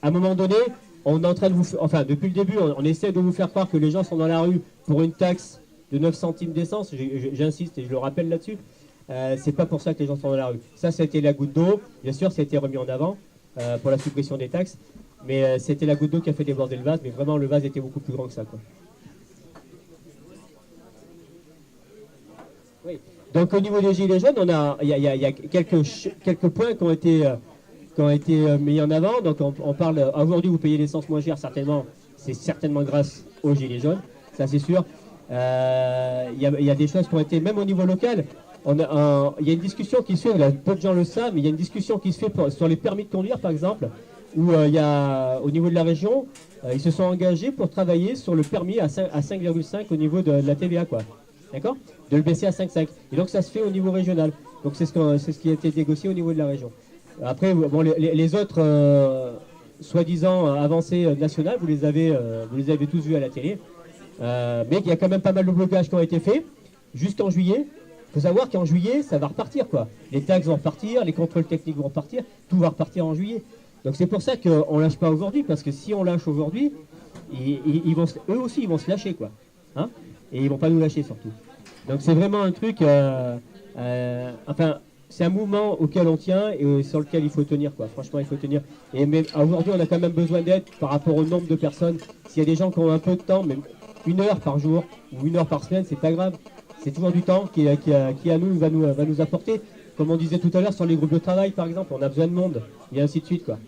un moment donné, on est en train de vous... Enfin, depuis le début, on essaie de vous faire croire que les gens sont dans la rue pour une taxe de 9 centimes d'essence. J'insiste et je le rappelle là-dessus. C'est pas pour ça que les gens sont dans la rue. Ça a été la goutte d'eau. Bien sûr, ça a été remis en avant pour la suppression des taxes. Mais c'était la goutte d'eau qui a fait déborder le vase. Mais vraiment, le vase était beaucoup plus grand que ça, quoi. Oui. Donc, au niveau des Gilets jaunes, il y a quelques points qui ont été mis en avant. Donc, on parle... Aujourd'hui, vous payez l'essence moins cher, certainement. C'est certainement grâce aux Gilets jaunes. Ça, c'est sûr. Il y a des choses qui ont été... Même au niveau local... Il y a une discussion qui se fait, là, peu de gens le savent, mais il y a une discussion qui se fait sur les permis de conduire, par exemple, où il y a, au niveau de la région, ils se sont engagés pour travailler sur le permis à 5,5 au niveau de la TVA, quoi. D'accord? De le baisser à 5,5. Et donc ça se fait au niveau régional. Donc c'est ce qui a été négocié au niveau de la région. Après, bon, les autres soi-disant avancées nationales, vous les avez tous vus à la télé. Mais il y a quand même pas mal de blocages qui ont été faits jusqu'en juillet. Il faut savoir qu'en juillet, ça va repartir, quoi. Les taxes vont repartir, les contrôles techniques vont repartir, tout va repartir en juillet. Donc c'est pour ça qu'on ne lâche pas aujourd'hui, parce que si on lâche aujourd'hui, eux aussi, ils vont se lâcher, quoi. Hein, et ils ne vont pas nous lâcher, surtout. Donc c'est vraiment un truc... enfin, c'est un mouvement auquel on tient et sur lequel il faut tenir, quoi. Franchement, il faut tenir. Et même aujourd'hui, on a quand même besoin d'aide par rapport au nombre de personnes. S'il y a des gens qui ont un peu de temps, même 1 heure par jour ou 1 heure par semaine, c'est pas grave. C'est toujours du temps qui à nous va nous apporter. Comme on disait tout à l'heure sur les groupes de travail, par exemple, on a besoin de monde, et ainsi de suite, quoi.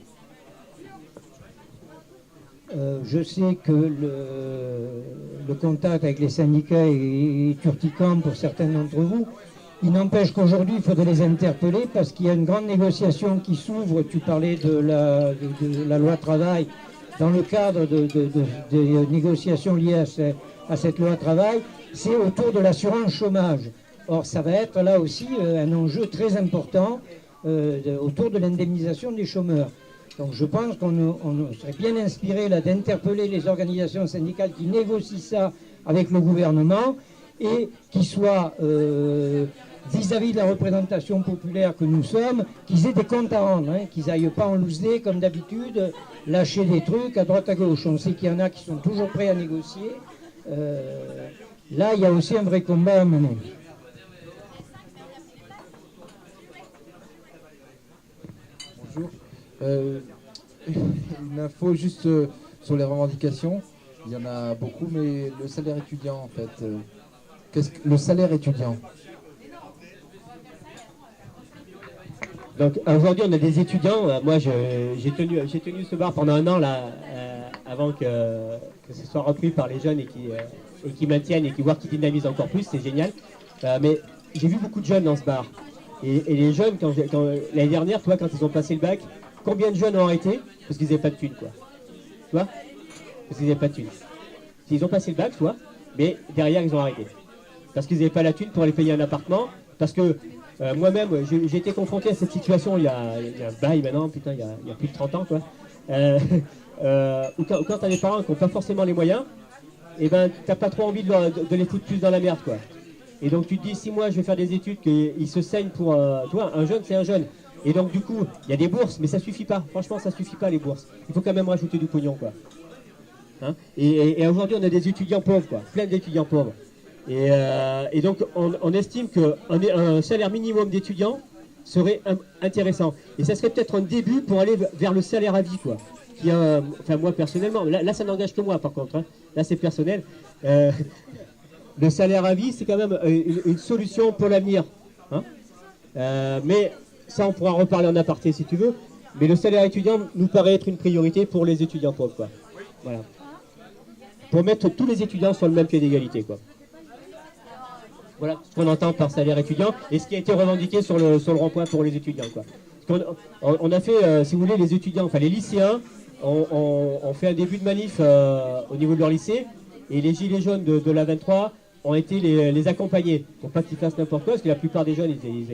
Je sais que le contact avec les syndicats est urticant pour certains d'entre vous. Il n'empêche qu'aujourd'hui, il faudrait les interpeller parce qu'il y a une grande négociation qui s'ouvre. Tu parlais de la loi travail. Dans le cadre des négociations liées à cette loi travail, c'est autour de l'assurance chômage. Or, ça va être là aussi un enjeu très important autour de l'indemnisation des chômeurs. Donc je pense qu'on serait bien inspiré là d'interpeller les organisations syndicales qui négocient ça avec le gouvernement et qui soient vis-à-vis de la représentation populaire que nous sommes, qu'ils aient des comptes à rendre, hein, qu'ils n'aillent pas en loose day comme d'habitude, lâcher des trucs à droite à gauche. On sait qu'il y en a qui sont toujours prêts à négocier. Là, il y a aussi un vrai combat à mener. Bonjour. Une info juste sur les revendications. Il y en a beaucoup, mais le salaire étudiant, en fait. Le salaire étudiant? Donc aujourd'hui, on a des étudiants. Moi, j'ai tenu ce bar pendant 1 an là, avant que ce soit repris par les jeunes et qui maintiennent et qui voient qui dynamisent encore plus. C'est génial. Mais j'ai vu beaucoup de jeunes dans ce bar. Et les jeunes, l'année dernière, toi, quand ils ont passé le bac, combien de jeunes ont arrêté parce qu'ils n'avaient pas de thunes, quoi. Tu vois? Parce qu'ils n'avaient pas de thunes. Ils ont passé le bac, tu vois, mais derrière, ils ont arrêté. Parce qu'ils n'avaient pas la thune pour aller payer un appartement. Parce que moi-même, j'ai été confronté à cette situation il y a un bail maintenant, putain, il y a plus de 30 ans, quoi. Où quand tu as des parents qui n'ont pas forcément les moyens, et ben, t'as pas trop envie de les foutre plus dans la merde, quoi. Et donc tu te dis, si moi je vais faire des études, qu'il se saigne pour... toi, un jeune, c'est un jeune. Et donc du coup, il y a des bourses, mais ça suffit pas. Franchement, ça suffit pas les bourses. Il faut quand même rajouter du pognon, quoi. Hein, et aujourd'hui, on a des étudiants pauvres, quoi. Plein d'étudiants pauvres. Et donc, on estime qu'un salaire minimum d'étudiant serait intéressant. Et ça serait peut-être un début pour aller vers le salaire à vie, quoi. Enfin, moi, personnellement, là ça n'engage que moi, par contre. Hein. Là, c'est personnel. Le salaire à vie, c'est quand même une solution pour l'avenir. Hein. Mais ça, on pourra en reparler en aparté, si tu veux. Mais le salaire étudiant nous paraît être une priorité pour les étudiants pauvres, quoi. Voilà. Pour mettre tous les étudiants sur le même pied d'égalité, quoi. Voilà ce qu'on entend par salaire étudiant et ce qui a été revendiqué sur le rond-point pour les étudiants, quoi. On a fait, si vous voulez, les étudiants, enfin les lycéens, ont fait un début de manif au niveau de leur lycée et les gilets jaunes de la 23 ont été les accompagner pour pas qu'ils fassent n'importe quoi, parce que la plupart des jeunes, ils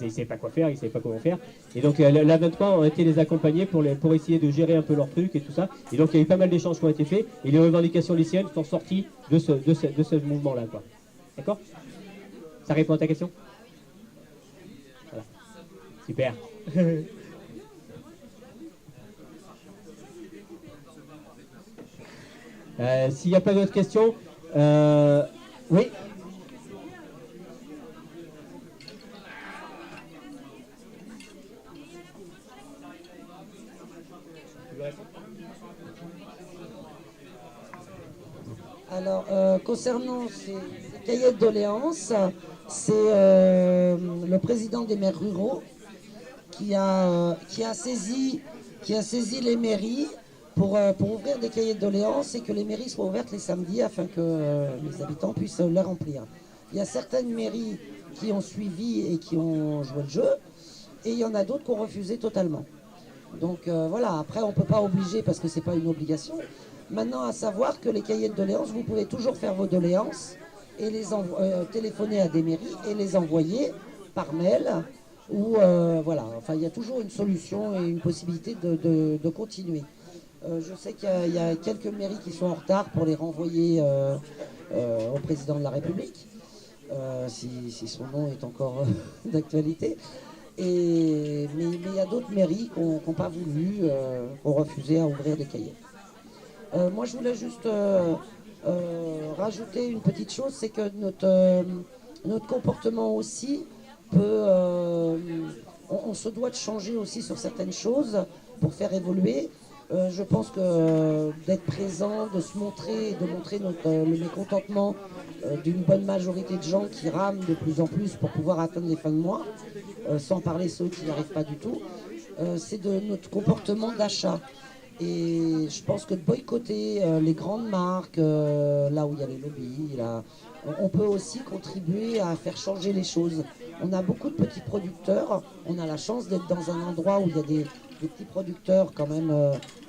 ne savaient pas quoi faire, ils ne savaient pas comment faire. Et donc la 23 ont été les accompagner pour essayer de gérer un peu leurs trucs et tout ça. Et donc il y a eu pas mal d'échanges qui ont été faits et les revendications lycéennes sont sorties de ce mouvement-là, quoi. D'accord ? Ça répond à ta question ? Voilà. Super. S'il n'y a pas d'autres questions, oui. Alors, concernant ces cahiers de doléances, c'est le président des maires ruraux qui a saisi les mairies pour ouvrir des cahiers de doléances et que les mairies soient ouvertes les samedis afin que les habitants puissent les remplir. Il y a certaines mairies qui ont suivi et qui ont joué le jeu, et il y en a d'autres qui ont refusé totalement. Donc voilà, après on ne peut pas obliger parce que ce n'est pas une obligation. Maintenant, à savoir que les cahiers de doléances, vous pouvez toujours faire vos doléances et les téléphoner à des mairies et les envoyer par mail. Ou voilà, enfin il y a toujours une solution et une possibilité de continuer. Je sais qu'il y a quelques mairies qui sont en retard pour les renvoyer au président de la République, si son nom est encore d'actualité. Mais il y a d'autres mairies qui n'ont pas voulu, qui ont refusé à ouvrir des cahiers. Moi, je voulais juste rajouter une petite chose, c'est que notre comportement aussi peut... on se doit de changer aussi sur certaines choses pour faire évoluer. Je pense que d'être présent, de se montrer, de montrer le mécontentement d'une bonne majorité de gens qui rament de plus en plus pour pouvoir atteindre les fins de mois, sans parler ceux qui n'y arrivent pas du tout, c'est de notre comportement d'achat. Et je pense que de boycotter les grandes marques, là où il y a les lobbies, là, on peut aussi contribuer à faire changer les choses. On a beaucoup de petits producteurs, on a la chance d'être dans un endroit où il y a des petits producteurs quand même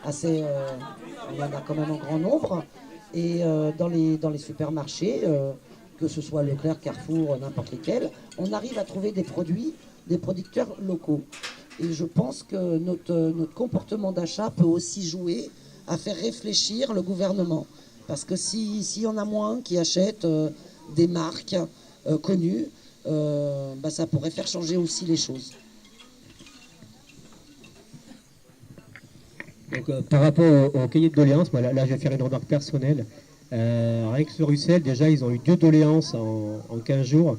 assez... il y en a quand même en grand nombre. Et dans les supermarchés, que ce soit Leclerc, Carrefour, n'importe lesquels, on arrive à trouver des produits, des producteurs locaux. Et je pense que notre comportement d'achat peut aussi jouer à faire réfléchir le gouvernement. Parce que s'il y en a moins qui achètent des marques connues, ça pourrait faire changer aussi les choses. Donc, par rapport au cahier de doléances, moi, là je vais faire une remarque personnelle. Rien que sur Ussel, déjà ils ont eu 2 doléances en 15 jours.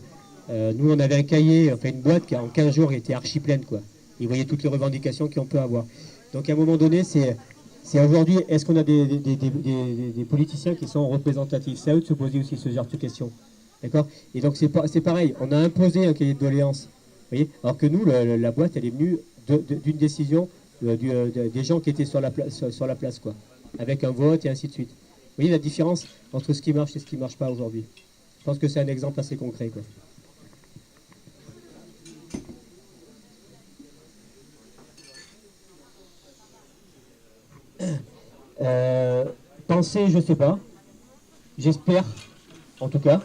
Nous on avait un cahier, enfin une boîte qui en 15 jours était archi pleine, quoi. Ils voyaient toutes les revendications qu'on peut avoir. Donc à un moment donné, c'est aujourd'hui, est-ce qu'on a des politiciens qui sont représentatifs? C'est à eux de se poser aussi ce genre de questions. D'accord? Et donc c'est pareil, on a imposé un cahier de doléances. Vous voyez? Alors que nous, la boîte, elle est venue d'une décision des gens qui étaient sur la place, quoi. Avec un vote et ainsi de suite. Vous voyez la différence entre ce qui marche et ce qui ne marche pas aujourd'hui? Je pense que c'est un exemple assez concret, quoi. Penser, je sais pas. J'espère, en tout cas.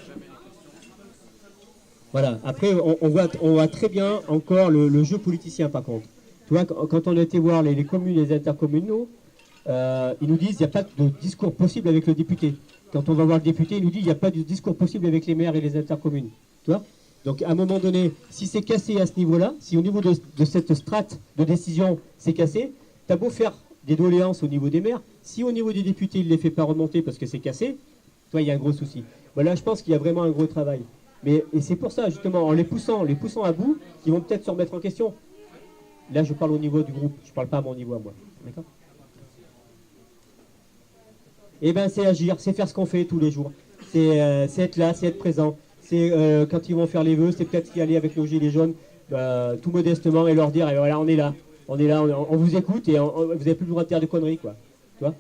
Voilà. Après, on voit très bien encore le jeu politicien, par contre. Tu vois, quand on a été voir les communes et les intercommunaux, ils nous disent qu'il n'y a pas de discours possible avec le député. Quand on va voir le député, il nous dit qu'il n'y a pas de discours possible avec les maires et les intercommunes. Tu vois? Donc à un moment donné, si c'est cassé à ce niveau-là, si au niveau de cette strate de décision c'est cassé, t'as beau faire des doléances au niveau des maires, si au niveau des députés il ne les fait pas remonter parce que c'est cassé, toi il y a un gros souci. Voilà, je pense qu'il y a vraiment un gros travail. Et c'est pour ça justement, en les poussant à bout, ils vont peut-être se remettre en question. Là je parle au niveau du groupe, je parle pas à mon niveau à moi. D'accord? Eh bien c'est agir, c'est faire ce qu'on fait tous les jours. C'est être là, c'est être présent. C'est quand ils vont faire les vœux, c'est peut-être y aller avec nos gilets jaunes, tout modestement, et leur dire, eh, voilà, on est là, on vous écoute et vous n'avez plus le droit de faire de conneries, quoi. Tu vois?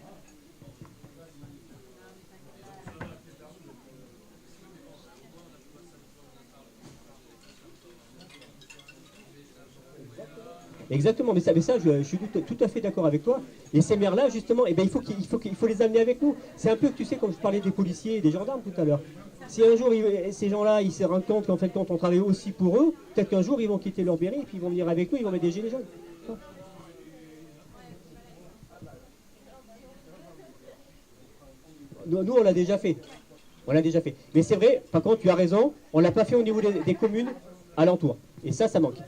Exactement, mais ça je suis tout à fait d'accord avec toi. Et ces maires-là, justement, eh ben, il faut les amener avec nous. C'est un peu, tu sais, comme je parlais des policiers et des gendarmes tout à l'heure. Si un jour, ces gens-là, ils se rendent compte qu'en fait, quand on travaille aussi pour eux, peut-être qu'un jour, ils vont quitter leur béret et puis ils vont venir avec nous, ils vont mettre des gilets jaunes. Nous, on l'a déjà fait. On l'a déjà fait. Mais c'est vrai, par contre, tu as raison, on ne l'a pas fait au niveau des communes alentours. Et ça manque.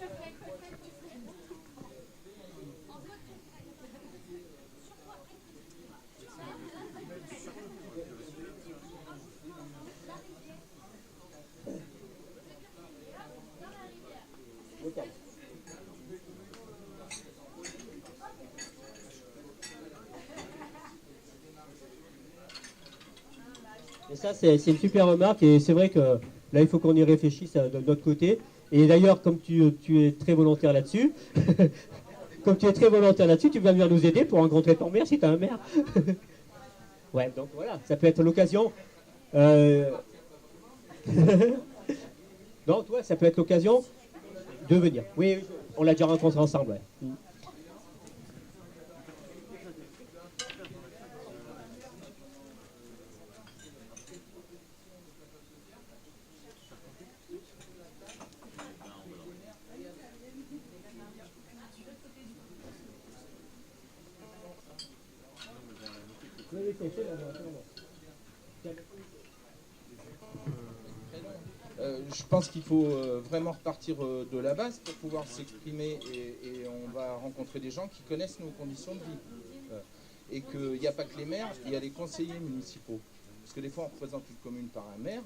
Et ça, c'est une super remarque, et c'est vrai que là, il faut qu'on y réfléchisse de notre côté. Et d'ailleurs, comme tu es très volontaire là-dessus, tu vas venir nous aider pour rencontrer ton maire si tu as un maire. Ouais, donc voilà, ça peut être l'occasion. Non, toi, ça peut être l'occasion de venir. Oui, on l'a déjà rencontré ensemble. Ouais. Je pense qu'il faut vraiment repartir de la base pour pouvoir s'exprimer et on va rencontrer des gens qui connaissent nos conditions de vie. Et qu'il n'y a pas que les maires, il y a les conseillers municipaux. Parce que des fois on représente une commune par un maire,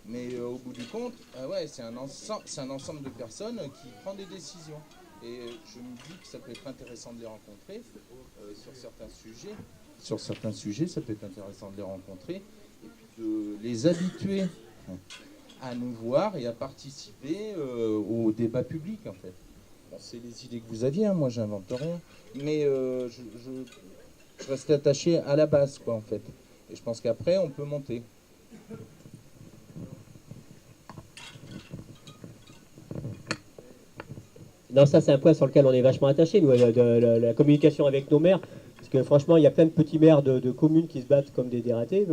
mais au bout du compte, ouais, c'est un ensemble de personnes qui prend des décisions. Et je me dis que ça peut être intéressant de les rencontrer sur certains sujets. Sur certains sujets, ça peut être intéressant de les rencontrer et puis de les habituer à nous voir et à participer au débat public, en fait. Bon, c'est les idées que vous aviez, hein, moi j'invente rien, mais je reste attaché à la base, quoi, en fait. Et je pense qu'après, on peut monter. Non, ça c'est un point sur lequel on est vachement attaché, nous, de la communication avec nos maires. Parce que franchement, il y a plein de petits maires de communes qui se battent comme des dératés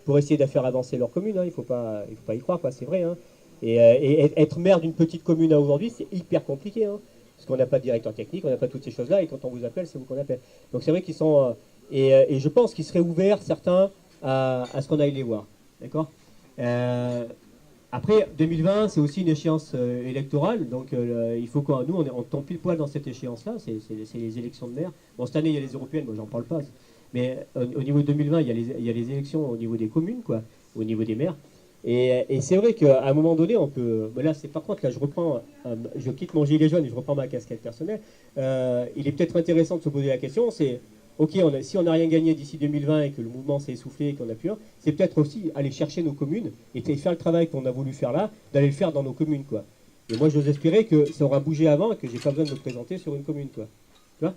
pour essayer de faire avancer leur commune. Hein. Il faut pas y croire, quoi, c'est vrai. Hein. Et être maire d'une petite commune aujourd'hui, c'est hyper compliqué. Hein. Parce qu'on n'a pas de directeur technique, on n'a pas toutes ces choses-là. Et quand on vous appelle, c'est vous qu'on appelle. Donc c'est vrai qu'ils sont... et je pense qu'ils seraient ouverts, certains, à ce qu'on aille les voir. D'accord. Après, 2020, c'est aussi une échéance électorale, donc il faut qu'on nous, on tombe pile poil dans cette échéance-là, c'est les élections de maire. Bon, cette année, il y a les européennes, moi, j'en parle pas, mais au niveau de 2020, il y a les élections au niveau des communes, quoi, au niveau des maires. Et c'est vrai qu'à un moment donné, on peut... Mais là, c'est par contre, là, je quitte mon gilet jaune et je reprends ma casquette personnelle. Il est peut-être intéressant de se poser la question, c'est... Ok, si on n'a rien gagné d'ici 2020 et que le mouvement s'est essoufflé et qu'on a plus rien, c'est peut-être aussi aller chercher nos communes et faire le travail qu'on a voulu faire là, d'aller le faire dans nos communes, quoi. Et moi, j'ose espérer que ça aura bougé avant et que j'ai pas besoin de me présenter sur une commune, quoi. Tu vois ?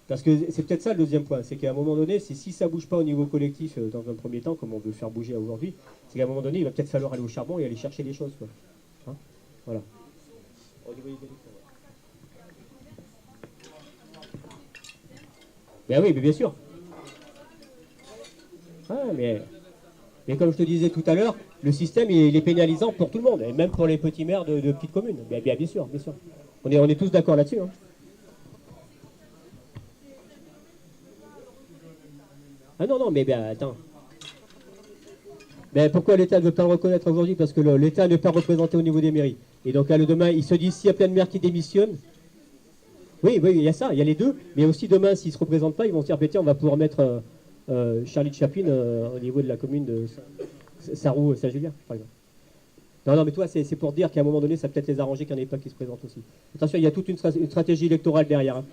Parce que c'est peut-être ça le deuxième point, c'est qu'à un moment donné, si ça bouge pas au niveau collectif dans un premier temps, comme on veut faire bouger aujourd'hui, c'est qu'à un moment donné, il va peut-être falloir aller au charbon et aller chercher les choses, quoi. Hein ? Voilà. Au niveau des élections, ouais. Ben oui, mais bien sûr. Ah, mais comme je te disais tout à l'heure, le système il est pénalisant pour tout le monde, et même pour les petits maires de petites communes. Bien sûr, bien sûr. On est tous d'accord là-dessus. Hein. Ah non, mais attends. Ben, pourquoi l'État ne veut pas le reconnaître aujourd'hui? Parce que l'État n'est pas représenté au niveau des mairies. Et donc là, le demain, ils se disent, s'il y a plein de maires qui démissionnent, oui, il y a ça, il y a les deux. Mais aussi demain, s'ils ne se représentent pas, ils vont se dire, ben, tiens, on va pouvoir mettre Charlie Chaplin au niveau de la commune de Sarrou-Saint-Julien, par exemple. Non, non, mais toi, c'est pour dire qu'à un moment donné, ça peut-être les arranger qu'il n'y en ait pas qui se présentent aussi. Attention, il y a toute une stratégie électorale derrière. Hein.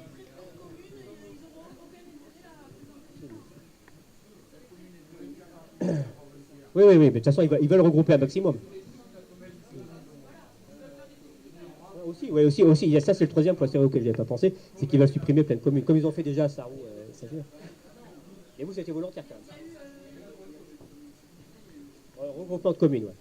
Oui, mais de toute façon, ils veulent regrouper un maximum. Aussi. Ça, c'est le troisième point auquel je n'avais pas pensé, c'est qu'ils veulent supprimer plein de communes, comme ils ont fait déjà à Sarrou. Et vous, c'était volontaire quand même. Regroupement de communes, ouais.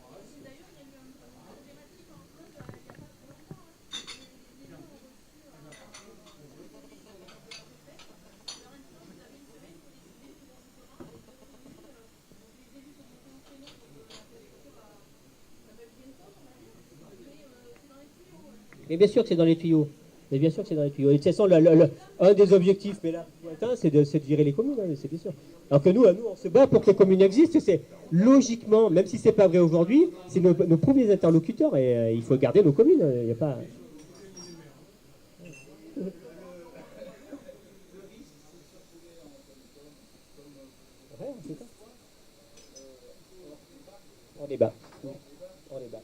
Mais bien sûr que c'est dans les tuyaux. Mais bien sûr que c'est dans les tuyaux. Et de toute façon, un des objectifs, mais là, c'est de virer les communes, hein, c'est bien sûr. Alors que nous, on se bat pour que les communes existent. C'est logiquement, même si c'est pas vrai aujourd'hui, c'est nos premiers interlocuteurs et il faut garder nos communes. Il n'y a pas. Ouais, c'est ça. On débat. On débat.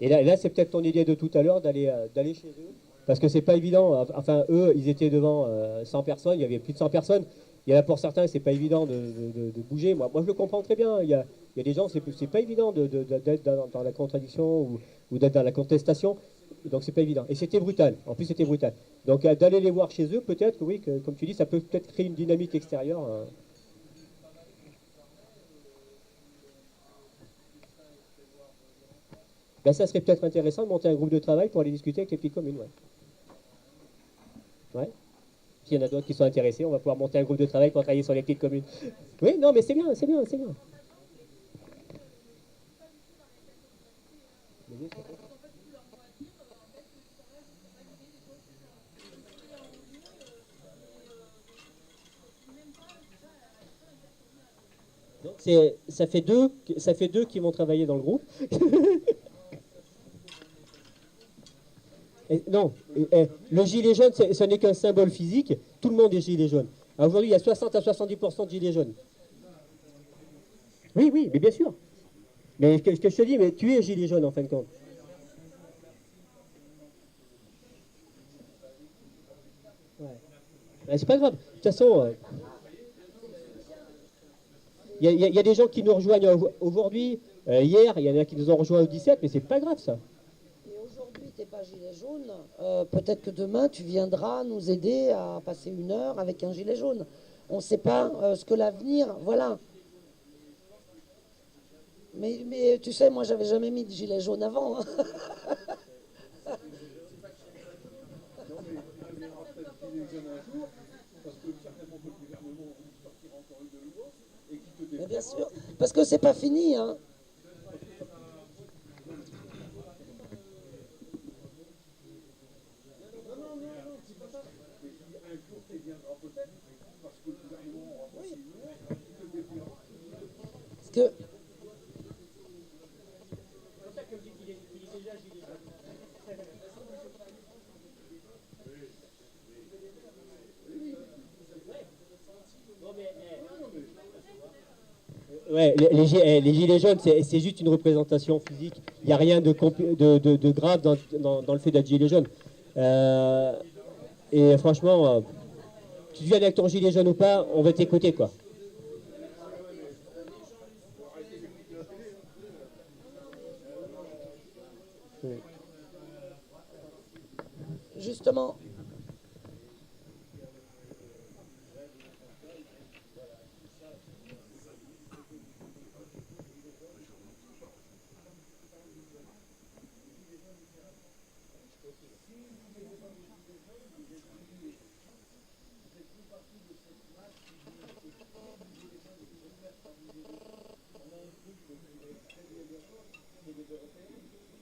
Et là c'est peut-être ton idée de tout à l'heure d'aller chez eux, parce que c'est pas évident. Enfin, eux, ils étaient devant 100 personnes, il y avait plus de 100 personnes. Il y en a pour certains, c'est pas évident de bouger. Moi, je le comprends très bien. Il y a des gens, c'est pas évident d'être dans la contradiction ou d'être dans la contestation. Donc c'est pas évident. Et c'était brutal. En plus, c'était brutal. Donc d'aller les voir chez eux, peut-être que oui, comme tu dis, ça peut peut-être créer une dynamique extérieure. Ben, ça serait peut-être intéressant de monter un groupe de travail pour aller discuter avec les petites communes. Ouais. S'il y en a d'autres qui sont intéressés, on va pouvoir monter un groupe de travail pour travailler sur les petites communes. Oui, non, mais c'est bien. Donc ça fait deux qui vont travailler dans le groupe. Non, le gilet jaune, ce n'est qu'un symbole physique. Tout le monde est gilet jaune. Aujourd'hui, il y a 60 à 70% de gilets jaunes. Oui, mais bien sûr. Mais ce que je te dis, mais tu es gilet jaune en fin de compte. Ouais. C'est pas grave. De toute façon, il y a des gens qui nous rejoignent aujourd'hui. Hier, il y en a qui nous ont rejoints au 17, mais c'est pas grave ça. T'es pas gilet jaune, peut-être que demain tu viendras nous aider à passer une heure avec un gilet jaune. On ne sait pas ce que l'avenir, voilà. Mais tu sais, moi j'avais jamais mis de gilet jaune avant. Hein. Mais bien sûr, parce que c'est pas fini, hein. Que... Ouais, les gilets jaunes, c'est juste une représentation physique. Il n'y a rien de grave dans le fait d'être gilet jaune. Et franchement, tu viens avec ton gilet jaune ou pas, on va t'écouter, quoi. Justement.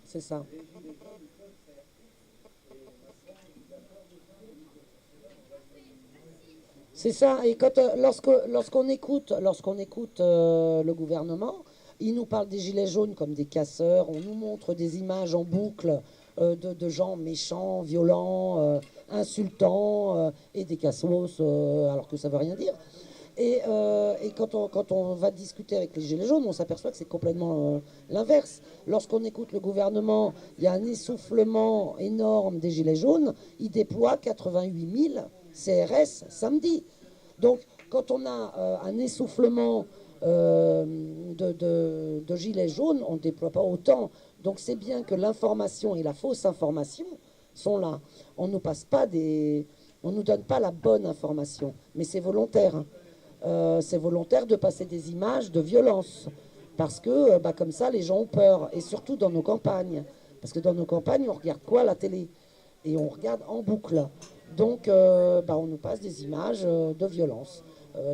C'est ça. C'est ça. Et quand, lorsqu'on écoute le gouvernement, il nous parle des gilets jaunes comme des casseurs. On nous montre des images en boucle de gens méchants, violents, insultants et des cassos, alors que ça veut rien dire. Et quand on va discuter avec les gilets jaunes, on s'aperçoit que c'est complètement l'inverse. Lorsqu'on écoute le gouvernement, il y a un essoufflement énorme des gilets jaunes. Il déploie 88 000 CRS samedi. Donc, quand on a un essoufflement de gilets jaunes, on ne déploie pas autant. Donc, c'est bien que l'information et la fausse information sont là. On nous donne pas la bonne information, mais c'est volontaire. Hein. C'est volontaire de passer des images de violence. Parce que, comme ça, les gens ont peur. Et surtout dans nos campagnes. Parce que dans nos campagnes, on regarde quoi, la télé? Et on regarde en boucle. Donc, on nous passe des images de violence.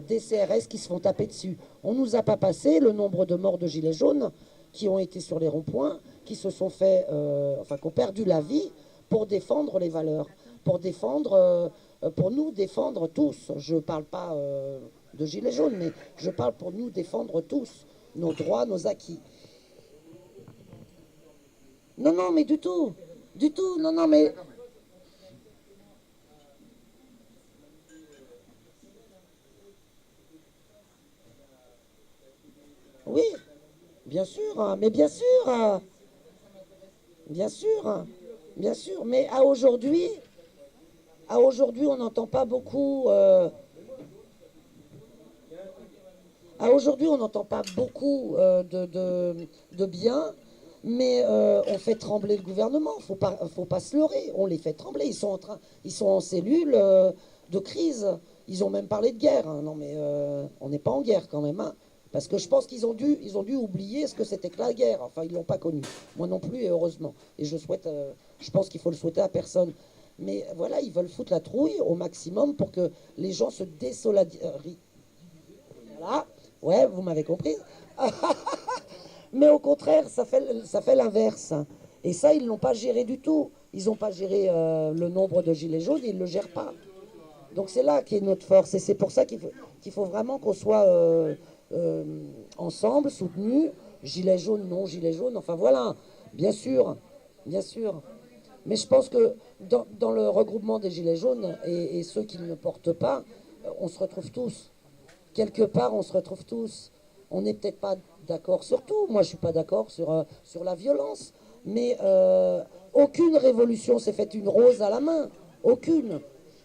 Des CRS qui se font taper dessus. On ne nous a pas passé le nombre de morts de gilets jaunes qui ont été sur les ronds-points, qui se sont fait, qui ont perdu la vie pour défendre les valeurs. Pour nous défendre tous. Je ne parle pas de gilets jaunes, mais je parle pour nous défendre tous nos droits, nos acquis. Non, mais du tout. Du tout, non, mais... Oui, bien sûr, hein, mais bien sûr. Bien sûr, mais à aujourd'hui, on n'entend pas beaucoup... Aujourd'hui, on n'entend pas beaucoup de bien, mais on fait trembler le gouvernement. Faut pas se leurrer. On les fait trembler. Ils sont en cellule de crise. Ils ont même parlé de guerre. Hein. Non, mais on n'est pas en guerre quand même. Hein. Parce que je pense qu'ils ont dû oublier ce que c'était que la guerre. Enfin, ils l'ont pas connu. Moi non plus, et heureusement. Et je pense qu'il faut le souhaiter à personne. Mais voilà, ils veulent foutre la trouille au maximum pour que les gens se désolidarisent. Voilà. Ouais, vous m'avez compris. Mais au contraire, ça fait l'inverse. Et ça, ils ne l'ont pas géré du tout. Ils n'ont pas géré le nombre de gilets jaunes, ils ne le gèrent pas. Donc c'est là qu'est notre force. Et c'est pour ça qu'il faut vraiment qu'on soit ensemble, soutenus. Gilets jaunes, non, gilets jaunes. Enfin voilà, bien sûr. Mais je pense que dans le regroupement des gilets jaunes et ceux qui ne portent pas, on se retrouve tous. Quelque part, on se retrouve tous. On n'est peut-être pas d'accord sur tout. Moi, je ne suis pas d'accord sur la violence. Mais aucune révolution s'est faite une rose à la main. Aucune.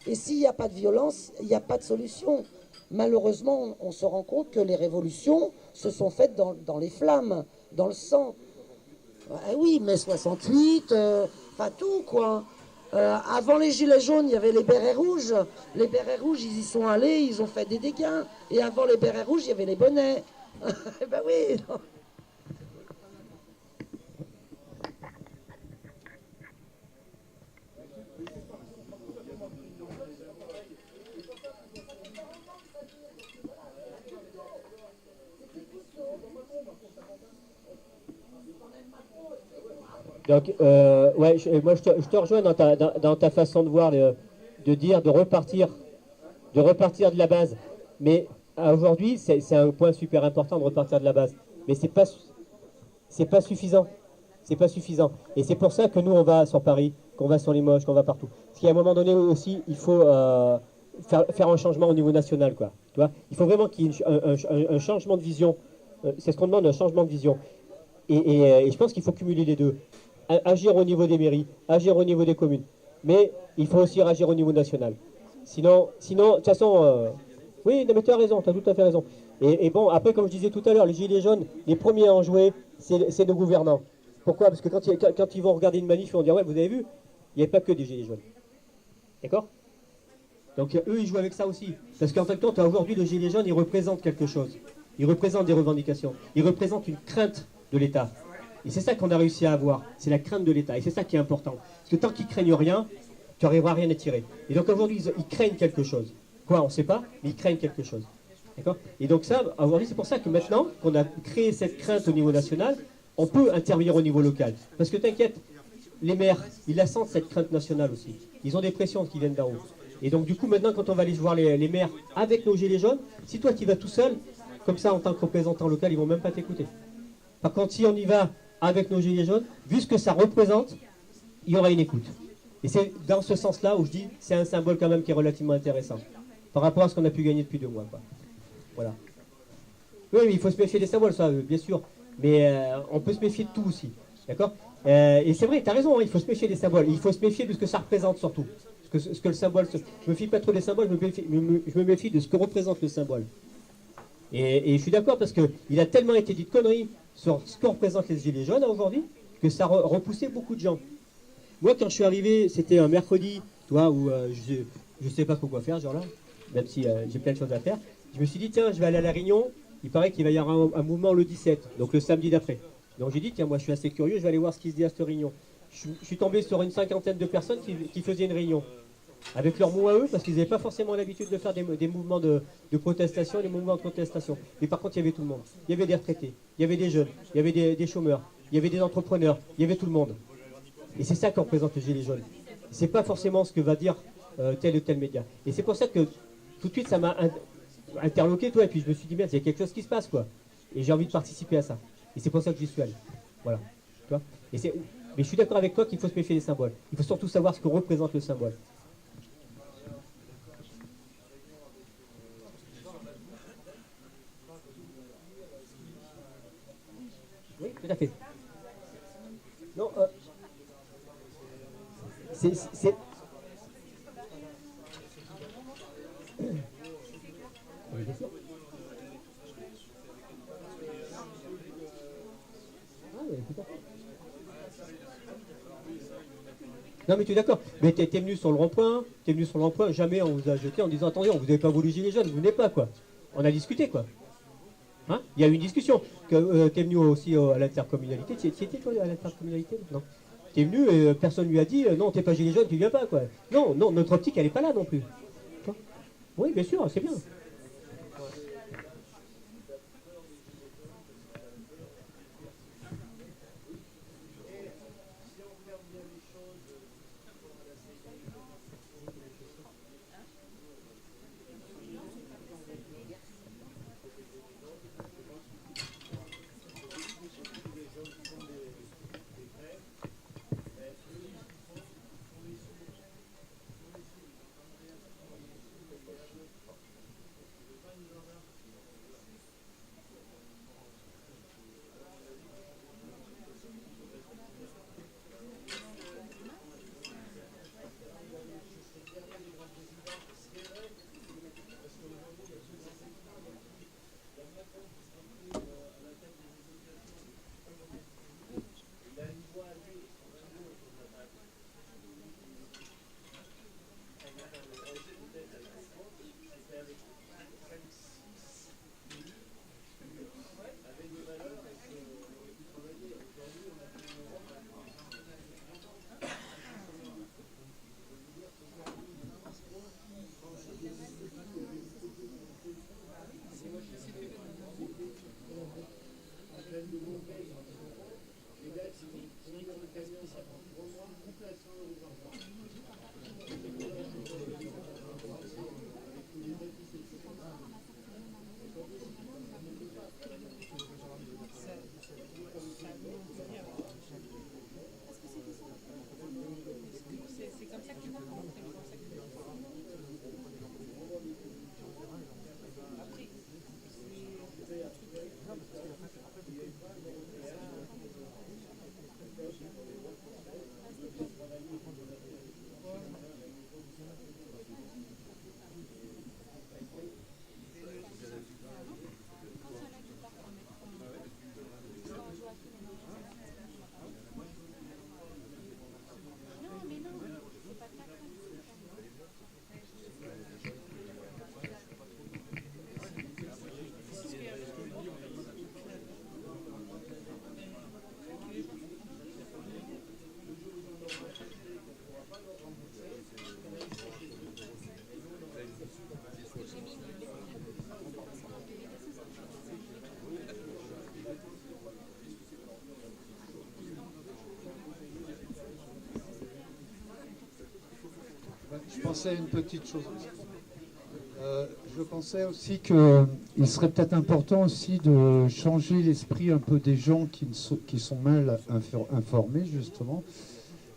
Et s'il n'y a pas de violence, il n'y a pas de solution. Malheureusement, on se rend compte que les révolutions se sont faites dans les flammes, dans le sang. Oui, mai 68, enfin tout, quoi. Avant les gilets jaunes, il y avait les bérets rouges. Les bérets rouges, ils y sont allés, ils ont fait des dégâts. Et avant les bérets rouges, il y avait les bonnets. Ben oui. Donc, moi je te rejoins dans ta façon de voir, de dire, de repartir de la base. Mais aujourd'hui, c'est un point super important de repartir de la base. Mais c'est pas suffisant. C'est pas suffisant. Et c'est pour ça que nous, on va sur Paris, qu'on va sur Limoges, qu'on va partout. Parce qu'à un moment donné aussi, il faut faire un changement au niveau national, quoi. Tu vois, il faut vraiment qu'il y ait un changement de vision. C'est ce qu'on demande, un changement de vision. Et je pense qu'il faut cumuler les deux. Agir au niveau des mairies, agir au niveau des communes. Mais il faut aussi agir au niveau national. Sinon de toute façon, oui, mais tu as raison, tu as tout à fait raison. Et bon, après, comme je disais tout à l'heure, les gilets jaunes, les premiers à en jouer, c'est nos gouvernants. Pourquoi? Parce que quand ils vont regarder une manif, ils vont dire, ouais, vous avez vu, il n'y avait pas que des gilets jaunes. D'accord? Donc eux, ils jouent avec ça aussi. Parce qu'en fait, aujourd'hui, le gilet jaune, il représente quelque chose. Il représente des revendications. Il représente une crainte de l'État. Et c'est ça qu'on a réussi à avoir. C'est la crainte de l'État. Et c'est ça qui est important. Parce que tant qu'ils craignent rien, tu n'arriveras à rien à tirer. Et donc aujourd'hui, ils craignent quelque chose. Quoi, on ne sait pas, mais ils craignent quelque chose. D'accord? Et donc ça, aujourd'hui, c'est pour ça que maintenant qu'on a créé cette crainte au niveau national, on peut intervenir au niveau local. Parce que t'inquiète, les maires, ils la sentent cette crainte nationale aussi. Ils ont des pressions qui viennent d'en haut. Et donc du coup maintenant quand on va aller voir les maires avec nos gilets jaunes, si toi tu y vas tout seul, comme ça en tant que représentant local, ils vont même pas t'écouter. Par contre si on y va avec nos gilets jaunes, vu ce que ça représente, il y aura une écoute. Et c'est dans ce sens-là où je dis c'est un symbole quand même qui est relativement intéressant par rapport à ce qu'on a pu gagner depuis 2 mois. Quoi. Voilà. Oui, il faut se méfier des symboles, ça, bien sûr. Mais on peut se méfier de tout aussi. D'accord. Et c'est vrai, tu as raison, hein, il faut se méfier des symboles. Il faut se méfier de ce que ça représente surtout. Ce que le symbole. Je me méfie pas trop des symboles, je me méfie de ce que représente le symbole. Et je suis d'accord parce qu'il a tellement été dit de conneries sur ce que représentent les gilets jaunes aujourd'hui que ça repoussait beaucoup de gens. Moi, quand je suis arrivé, c'était un mercredi, toi, où je ne sais pas trop quoi faire, genre là, même si j'ai plein de choses à faire. Je me suis dit, tiens, je vais aller à La Réunion. Il paraît qu'il va y avoir un mouvement le 17, donc le samedi d'après. Donc j'ai dit, tiens, moi je suis assez curieux, je vais aller voir ce qui se dit à cette réunion. Je suis tombé sur une 50aine de personnes qui faisaient une réunion. Avec leurs mots à eux, parce qu'ils n'avaient pas forcément l'habitude de faire des mouvements de protestation, des mouvements de contestation. Mais par contre, il y avait tout le monde. Il y avait des retraités, il y avait des jeunes, il y avait des chômeurs, il y avait des entrepreneurs, il y avait tout le monde. Et c'est ça que représente le gilet jaune. C'est pas forcément ce que va dire tel ou tel média. Et c'est pour ça que tout de suite ça m'a interloqué, toi, et puis je me suis dit, merde, il y a quelque chose qui se passe, quoi. Et j'ai envie de participer à ça. Et c'est pour ça que j'y suis allé. Voilà. Tu vois. Mais je suis d'accord avec toi qu'il faut se méfier des symboles. Il faut surtout savoir ce que représente le symbole. Oui, tout à fait. Non, c'est... Oui, bien sûr. Ah, oui, tout à fait. Non mais tu es d'accord, mais t'es venu sur le rond-point, jamais on vous a jeté en disant attendez, on vous avez pas voulu gilet jaune, vous venez pas quoi. On a discuté quoi. Hein, il y a eu une discussion. T'es venu aussi à l'intercommunalité, tu étais toi à l'intercommunalité? Non. T'es venu et personne lui a dit non t'es pas gilet jaune, tu viens pas quoi. Non, non, notre optique elle est pas là non plus. Oui bien sûr, c'est bien. pensais à une petite chose aussi. Je pensais aussi qu'il serait peut-être important aussi de changer l'esprit un peu des gens qui sont mal informés, justement,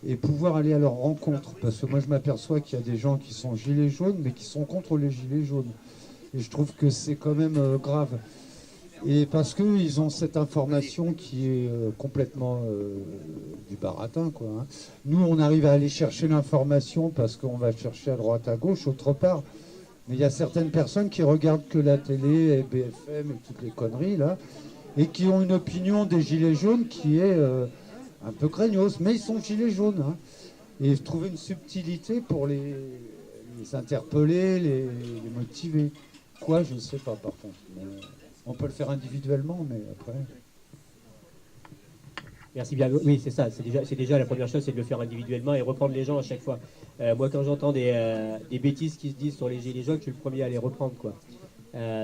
et pouvoir aller à leur rencontre. Parce que moi, je m'aperçois qu'il y a des gens qui sont gilets jaunes, mais qui sont contre les gilets jaunes. Et je trouve que c'est quand même grave. Et parce qu'ils ont cette information qui est complètement du baratin, quoi. Hein. Nous, on arrive à aller chercher l'information parce qu'on va chercher à droite, à gauche, autre part. Mais il y a certaines personnes qui regardent que la télé, et BFM et toutes les conneries, là, et qui ont une opinion des gilets jaunes qui est un peu craignos. Mais ils sont gilets jaunes. Hein. Et je trouve une subtilité pour les interpeller, les motiver. Quoi, je ne sais pas, par contre. Mais on peut le faire individuellement, mais après... Merci bien. Oui, c'est ça. C'est déjà la première chose, c'est de le faire individuellement et reprendre les gens à chaque fois. Moi, quand j'entends des bêtises qui se disent sur les gilets jaunes, je suis le premier à les reprendre, quoi.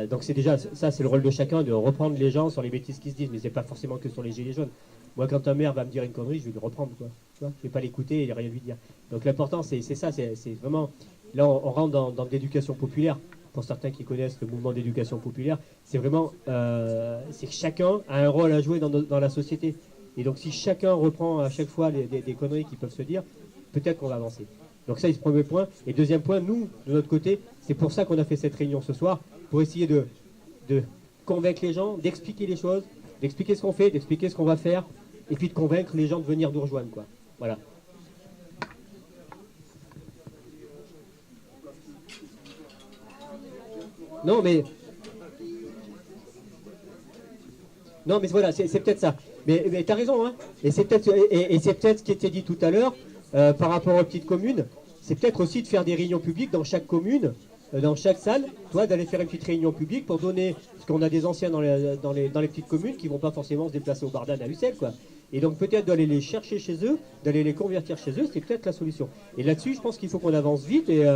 Donc c'est déjà ça, c'est le rôle de chacun de reprendre les gens sur les bêtises qui se disent, mais c'est pas forcément que sur les gilets jaunes. Moi, quand un maire va me dire une connerie, je vais le reprendre, quoi. Tu vois, je vais pas l'écouter et rien lui dire. Donc l'important, c'est ça. C'est vraiment là, on rentre dans l'éducation populaire. Pour certains qui connaissent le mouvement d'éducation populaire, c'est vraiment c'est que chacun a un rôle à jouer dans la société. Et donc si chacun reprend à chaque fois des conneries qui peuvent se dire, peut-être qu'on va avancer. Donc ça, c'est le premier point. Et deuxième point, nous, de notre côté, c'est pour ça qu'on a fait cette réunion ce soir, pour essayer de convaincre les gens, d'expliquer les choses, d'expliquer ce qu'on fait, d'expliquer ce qu'on va faire, et puis de convaincre les gens de venir nous rejoindre, quoi. Voilà. Non, mais voilà, c'est peut-être ça. Mais tu as raison, hein. Et c'est peut-être ce qui était dit tout à l'heure par rapport aux petites communes. C'est peut-être aussi de faire des réunions publiques dans chaque commune, dans chaque salle. Toi, d'aller faire une petite réunion publique pour donner, parce qu'on a des anciens dans les petites communes qui vont pas forcément se déplacer au Bardane à Ussel, quoi. Et donc peut-être d'aller les chercher chez eux, d'aller les convertir chez eux, c'est peut-être la solution. Et là-dessus, je pense qu'il faut qu'on avance vite et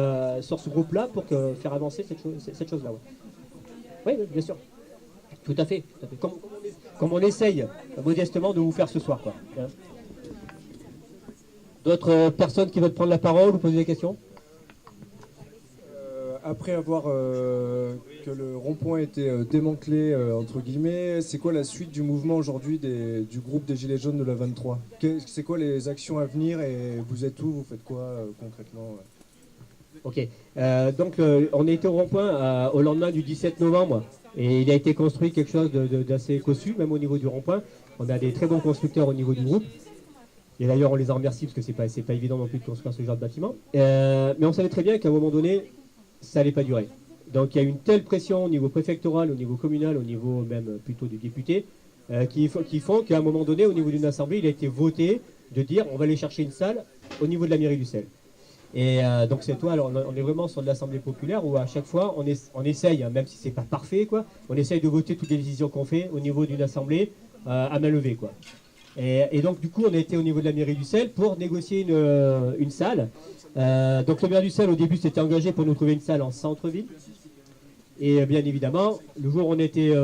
sur ce groupe-là pour faire avancer cette chose-là. Ouais. Oui, bien sûr. Tout à fait. Comme on essaye modestement de vous faire ce soir, quoi. D'autres personnes qui veulent prendre la parole ou poser des questions? Après avoir que le rond-point a été démantelé, entre guillemets, c'est quoi la suite du mouvement aujourd'hui du groupe des Gilets jaunes de la 23? C'est quoi les actions à venir et vous êtes où? Vous faites quoi concrètement? Ok. Donc on était au rond-point au lendemain du 17 novembre et il a été construit quelque chose d'assez cossu, même au niveau du rond-point. On a des très bons constructeurs au niveau du groupe. Et d'ailleurs, on les en remercie parce que c'est pas évident non plus de construire ce genre de bâtiment. Mais on savait très bien qu'à un moment donné, ça n'allait pas durer. Donc il y a une telle pression au niveau préfectoral, au niveau communal, au niveau même plutôt du député, qui font qu'à un moment donné, au niveau d'une assemblée, il a été voté de dire on va aller chercher une salle au niveau de la mairie d'Ussel. Et donc c'est toi, alors on est vraiment sur de l'assemblée populaire où à chaque fois on essaye, hein, même si c'est pas parfait, quoi, on essaye de voter toutes les décisions qu'on fait au niveau d'une assemblée à main levée, quoi. Et donc du coup on a été au niveau de la mairie d'Ussel pour négocier une salle. Donc le maire d'Ussel au début s'était engagé pour nous trouver une salle en centre-ville. Et bien évidemment, le jour où on était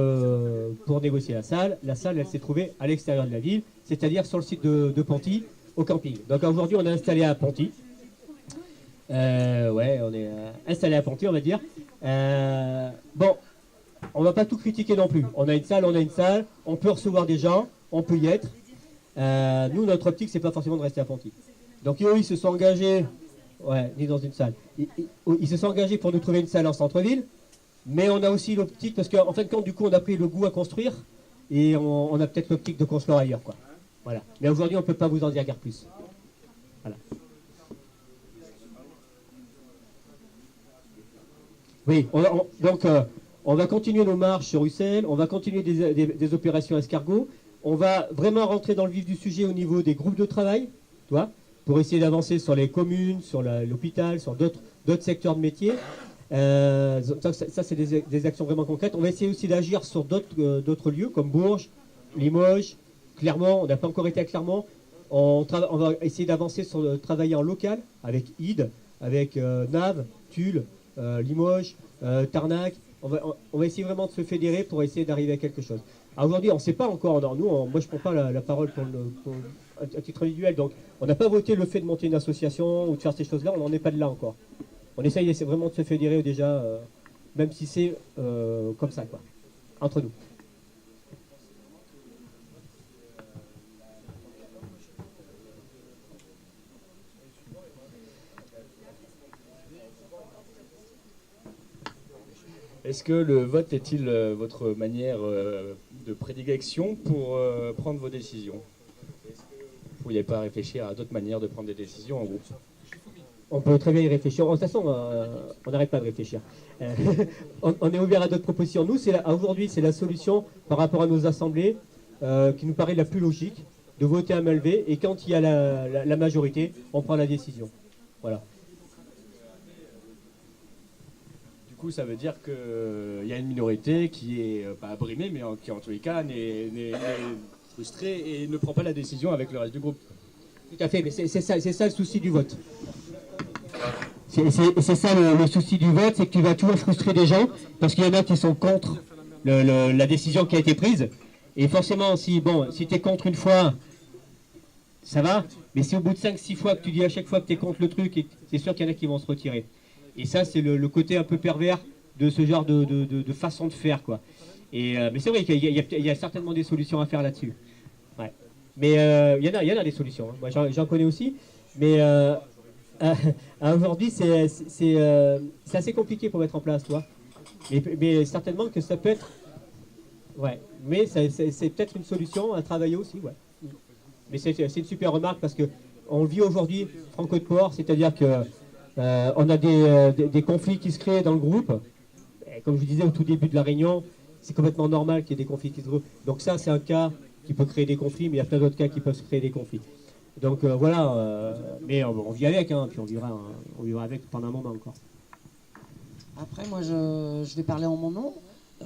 pour négocier la salle elle s'est trouvée à l'extérieur de la ville, c'est-à-dire sur le site de Ponty, au camping. Donc aujourd'hui on est installé à Ponty. On est installé à Ponty, on va dire. Bon, on va pas tout critiquer non plus. On a une salle, on peut recevoir des gens, on peut y être. Nous, notre optique, c'est pas forcément de rester à Ponty. Donc eux, ils se sont engagés, ni dans une salle. Ils se sont engagés pour nous trouver une salle en centre-ville, mais on a aussi l'optique, parce qu'en fin de compte, du coup, on a pris le goût à construire, et on a peut-être l'optique de construire ailleurs, quoi. Voilà. Mais aujourd'hui, on peut pas vous en dire guère plus. Voilà. Oui, donc on va continuer nos marches sur Ussel, on va continuer des opérations escargots, on va vraiment rentrer dans le vif du sujet au niveau des groupes de travail, tu vois, pour essayer d'avancer sur les communes, sur l'hôpital, sur d'autres secteurs de métier. Ça c'est des actions vraiment concrètes. On va essayer aussi d'agir sur d'autres lieux comme Bourges, Limoges, Clermont. On n'a pas encore été à Clermont. On va essayer d'avancer sur travailler en local avec Ide, avec Naves, Tulle, Limoges, Tarnac. On va essayer vraiment de se fédérer pour essayer d'arriver à quelque chose. Alors aujourd'hui, on ne sait pas encore. Moi, je ne prends pas la parole à titre individuel. Donc, on n'a pas voté le fait de monter une association ou de faire ces choses-là. On n'en est pas de là encore. On essaye vraiment de se fédérer déjà, même si c'est comme ça, quoi, entre nous. Est-ce que le vote est-il votre manière de prédilection pour prendre vos décisions? Est-ce que vous ne pourriez pas réfléchir à d'autres manières de prendre des décisions en groupe? On peut très bien y réfléchir. De toute façon, on n'arrête pas de réfléchir. On est ouvert à d'autres propositions. Nous, aujourd'hui, c'est la solution par rapport à nos assemblées qui nous paraît la plus logique, de voter à main levée. Et quand il y a la majorité, on prend la décision. Voilà. Du coup, ça veut dire qu'il y a une minorité qui est pas abrimée, mais qui en tous les cas n'est frustrée et ne prend pas la décision avec le reste du groupe. Tout à fait, mais c'est ça le souci du vote. C'est ça le souci du vote, c'est que tu vas toujours frustrer des gens, parce qu'il y en a qui sont contre la décision qui a été prise. Et forcément, si tu es contre une fois, ça va, mais si au bout de 5-6 fois que tu dis à chaque fois que tu es contre le truc, c'est sûr qu'il y en a qui vont se retirer. Et ça, c'est le côté un peu pervers de ce genre de façon de faire, quoi. Mais c'est vrai qu'il y a certainement des solutions à faire là-dessus. Ouais. Mais il y en a des solutions. Hein. Moi, j'en connais aussi. Mais aujourd'hui, c'est assez compliqué pour mettre en place, toi. Mais certainement que ça peut être... Ouais. Mais c'est peut-être une solution à travailler aussi, ouais. Mais c'est une super remarque parce que on vit aujourd'hui Franco de Port, c'est-à-dire que on a des conflits qui se créent dans le groupe. Et comme je vous disais au tout début de la réunion, c'est complètement normal qu'il y ait des conflits qui se créent. Donc ça, c'est un cas qui peut créer des conflits, mais il y a plein d'autres cas qui peuvent créer des conflits. Donc voilà, mais on vit avec, hein, puis on vivra avec pendant un moment encore. Après, moi, je vais parler en mon nom.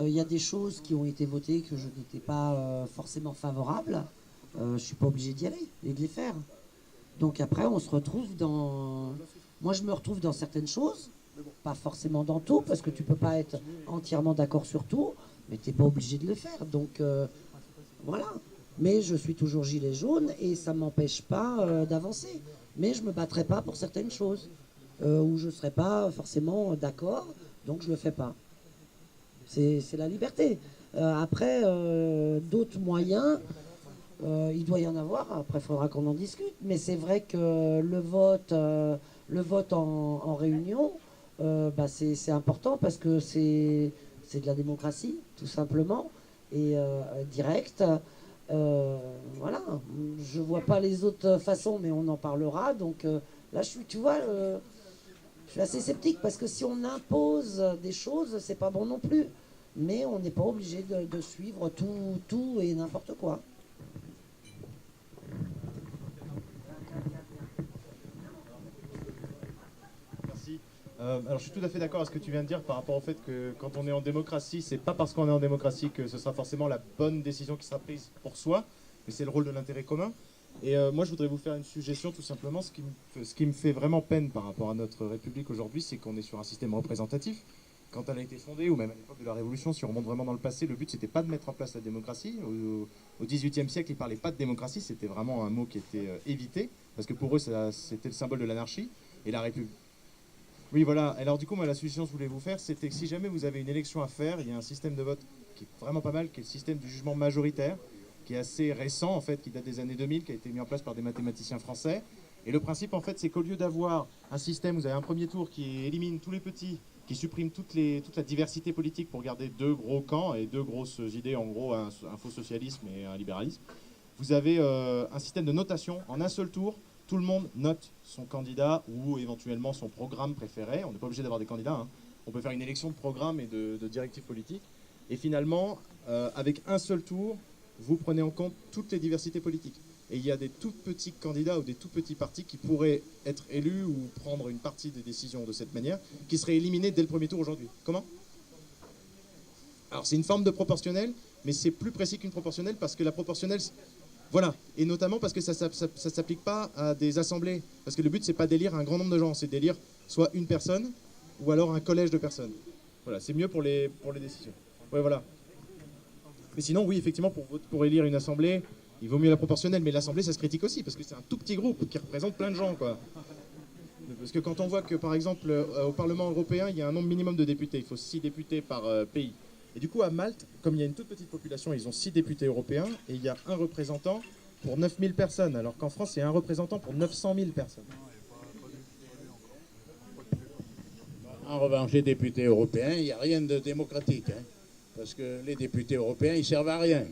Il y a des choses qui ont été votées que je n'étais pas forcément favorable. Je ne suis pas obligé d'y aller et de les faire. Donc après, on se retrouve dans... Moi, je me retrouve dans certaines choses, pas forcément dans tout, parce que tu peux pas être entièrement d'accord sur tout, mais tu n'es pas obligé de le faire. Donc voilà. Mais je suis toujours gilet jaune et ça ne m'empêche pas d'avancer. Mais je ne me battrai pas pour certaines choses où je ne serai pas forcément d'accord, donc je ne le fais pas. C'est la liberté. Après, d'autres moyens, il doit y en avoir. Après, il faudra qu'on en discute. Mais c'est vrai que le vote en réunion, c'est important parce que c'est de la démocratie, tout simplement, et direct. Voilà, je vois pas les autres façons, mais on en parlera. Donc là, je suis assez sceptique parce que si on impose des choses, c'est pas bon non plus. Mais on n'est pas obligé de suivre tout et n'importe quoi. Merci. Alors je suis tout à fait d'accord avec ce que tu viens de dire par rapport au fait que quand on est en démocratie, c'est pas parce qu'on est en démocratie que ce sera forcément la bonne décision qui sera prise pour soi, mais c'est le rôle de l'intérêt commun. Et moi je voudrais vous faire une suggestion tout simplement. Ce qui me fait vraiment peine par rapport à notre République aujourd'hui, c'est qu'on est sur un système représentatif. Quand elle a été fondée, ou même à l'époque de la Révolution, si on remonte vraiment dans le passé, le but c'était pas de mettre en place la démocratie. Au XVIIIe siècle, ils parlaient pas de démocratie, c'était vraiment un mot qui était évité, parce que pour eux c'était le symbole de l'anarchie et la République. Oui, voilà. Alors du coup, moi, la suggestion que je voulais vous faire, c'était que si jamais vous avez une élection à faire, il y a un système de vote qui est vraiment pas mal, qui est le système du jugement majoritaire, qui est assez récent, en fait, qui date des années 2000, qui a été mis en place par des mathématiciens français. Et le principe, en fait, c'est qu'au lieu d'avoir un système, vous avez un premier tour qui élimine tous les petits, qui supprime toute la diversité politique pour garder deux gros camps et deux grosses idées, en gros, un faux socialisme et un libéralisme. Vous avez un système de notation en un seul tour. Tout le monde note son candidat ou éventuellement son programme préféré. On n'est pas obligé d'avoir des candidats, hein. On peut faire une élection de programme et de directives politiques. Et finalement, avec un seul tour, vous prenez en compte toutes les diversités politiques. Et il y a des tout petits candidats ou des tout petits partis qui pourraient être élus ou prendre une partie des décisions de cette manière, qui seraient éliminés dès le premier tour aujourd'hui. Comment ? Alors c'est une forme de proportionnel, mais c'est plus précis qu'une proportionnelle parce que la proportionnelle... Voilà, et notamment parce que ça ne s'applique pas à des assemblées. Parce que le but, c'est pas d'élire un grand nombre de gens, c'est d'élire soit une personne ou alors un collège de personnes. Voilà, c'est mieux pour les décisions. Ouais, voilà. Mais sinon, oui, effectivement, pour élire une assemblée, il vaut mieux la proportionnelle. Mais l'assemblée, ça se critique aussi, parce que c'est un tout petit groupe qui représente plein de gens, quoi. Parce que quand on voit que, par exemple, au Parlement européen, il y a un nombre minimum de députés, il faut 6 députés par pays. Et du coup, à Malte, comme il y a une toute petite population, ils ont 6 députés européens, et il y a un représentant pour 9000 personnes, alors qu'en France, il y a un représentant pour 900 000 personnes. En revanche, les députés européens, il n'y a rien de démocratique. Hein, parce que les députés européens, ils servent à rien.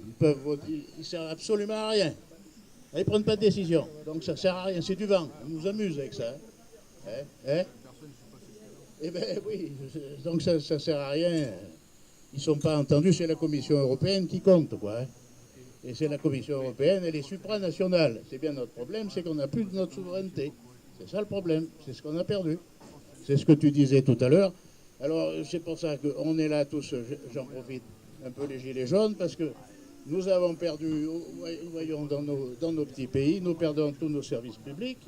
Ils servent absolument à rien. Ils ne prennent pas de décision. Donc ça ne sert à rien. C'est du vent. On nous amuse avec ça. Hein. Eh bien oui. Donc ça ne sert à rien. Ils ne sont pas entendus. C'est la Commission européenne qui compte, quoi. Hein. Et c'est la Commission européenne, elle est supranationale. C'est bien notre problème, c'est qu'on n'a plus de notre souveraineté. C'est ça le problème. C'est ce qu'on a perdu. C'est ce que tu disais tout à l'heure. Alors, c'est pour ça qu'on est là tous, j'en profite un peu les gilets jaunes, parce que nous avons perdu, voyons, dans nos petits pays, nous perdons tous nos services publics,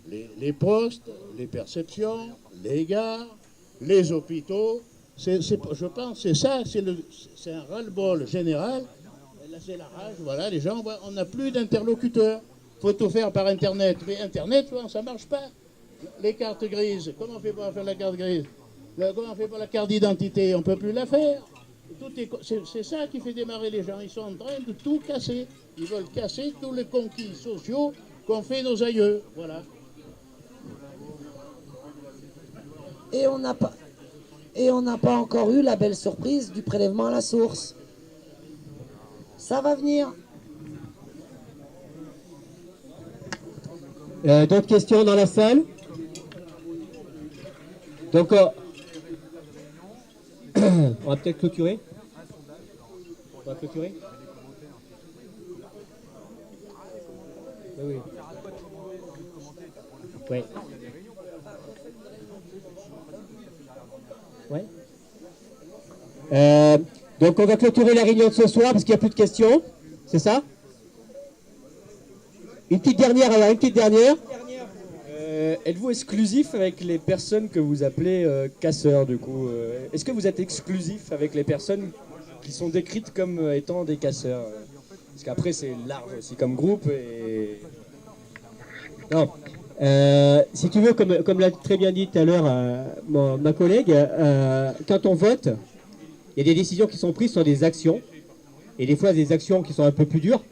les postes, les perceptions, les gares, les hôpitaux. Je pense c'est ça, c'est un ras-le-bol général. Là, c'est la rage, voilà, les gens, on n'a plus d'interlocuteurs. Il faut tout faire par Internet. Mais Internet, ça ne marche pas. Les cartes grises, comment on fait pour faire la carte grise? Comment on fait pour la carte d'identité? On ne peut plus la faire. C'est ça qui fait démarrer les gens. Ils sont en train de tout casser. Ils veulent casser tous les conquis sociaux qu'ont fait nos aïeux. Voilà. Et on n'a pas encore eu la belle surprise du prélèvement à la source. Ça va venir. D'autres questions dans la salle? Donc, on va peut-être clôturer. On va clôturer. Oui. Oui. Ouais. Donc on va clôturer la réunion de ce soir parce qu'il n'y a plus de questions. C'est ça? Une petite dernière alors, une petite dernière. Êtes-vous exclusif avec les personnes que vous appelez casseurs du coup Est-ce que vous êtes exclusif avec les personnes qui sont décrites comme étant des casseurs? Parce qu'après c'est large aussi comme groupe et... Non. Si tu veux, comme l'a très bien dit tout à l'heure ma collègue, quand on vote, il y a des décisions qui sont prises sur des actions, et des fois des actions qui sont un peu plus dures,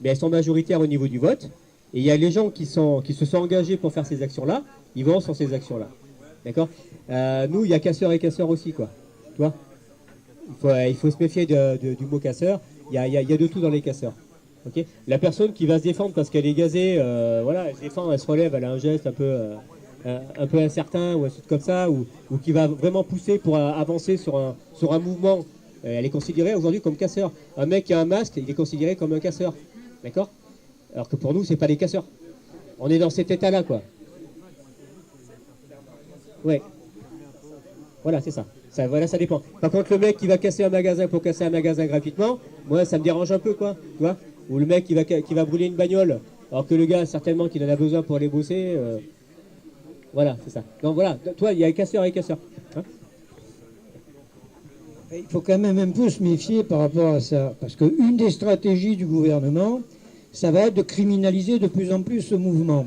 mais elles sont majoritaires au niveau du vote. Et il y a les gens qui se sont engagés pour faire ces actions-là, ils vont sur ces actions-là. D'accord? Nous, il y a casseurs et casseurs aussi, quoi. Tu vois? Il faut se méfier du mot casseur. Il y a de tout dans les casseurs. Okay, la personne qui va se défendre parce qu'elle est gazée, voilà, elle se défend, elle se relève, elle a un geste un peu incertain ou un truc comme ça, ou qui va vraiment pousser pour avancer sur un mouvement, elle est considérée aujourd'hui comme casseur. Un mec qui a un masque, il est considéré comme un casseur, d'accord? Alors que pour nous, c'est pas des casseurs. On est dans cet état-là, quoi. Ouais. Voilà, c'est ça. Voilà, ça dépend. Par contre, le mec qui va casser un magasin pour casser un magasin gratuitement, moi, ça me dérange un peu, quoi. Tu vois? Ou le mec qui va brûler une bagnole, alors que le gars, certainement, qu'il en a besoin pour aller bosser. Voilà, c'est ça. Donc voilà, toi, il y a casseurs et casseurs. Hein? Il faut quand même un peu se méfier par rapport à ça. Parce qu'une des stratégies du gouvernement, ça va être de criminaliser de plus en plus ce mouvement.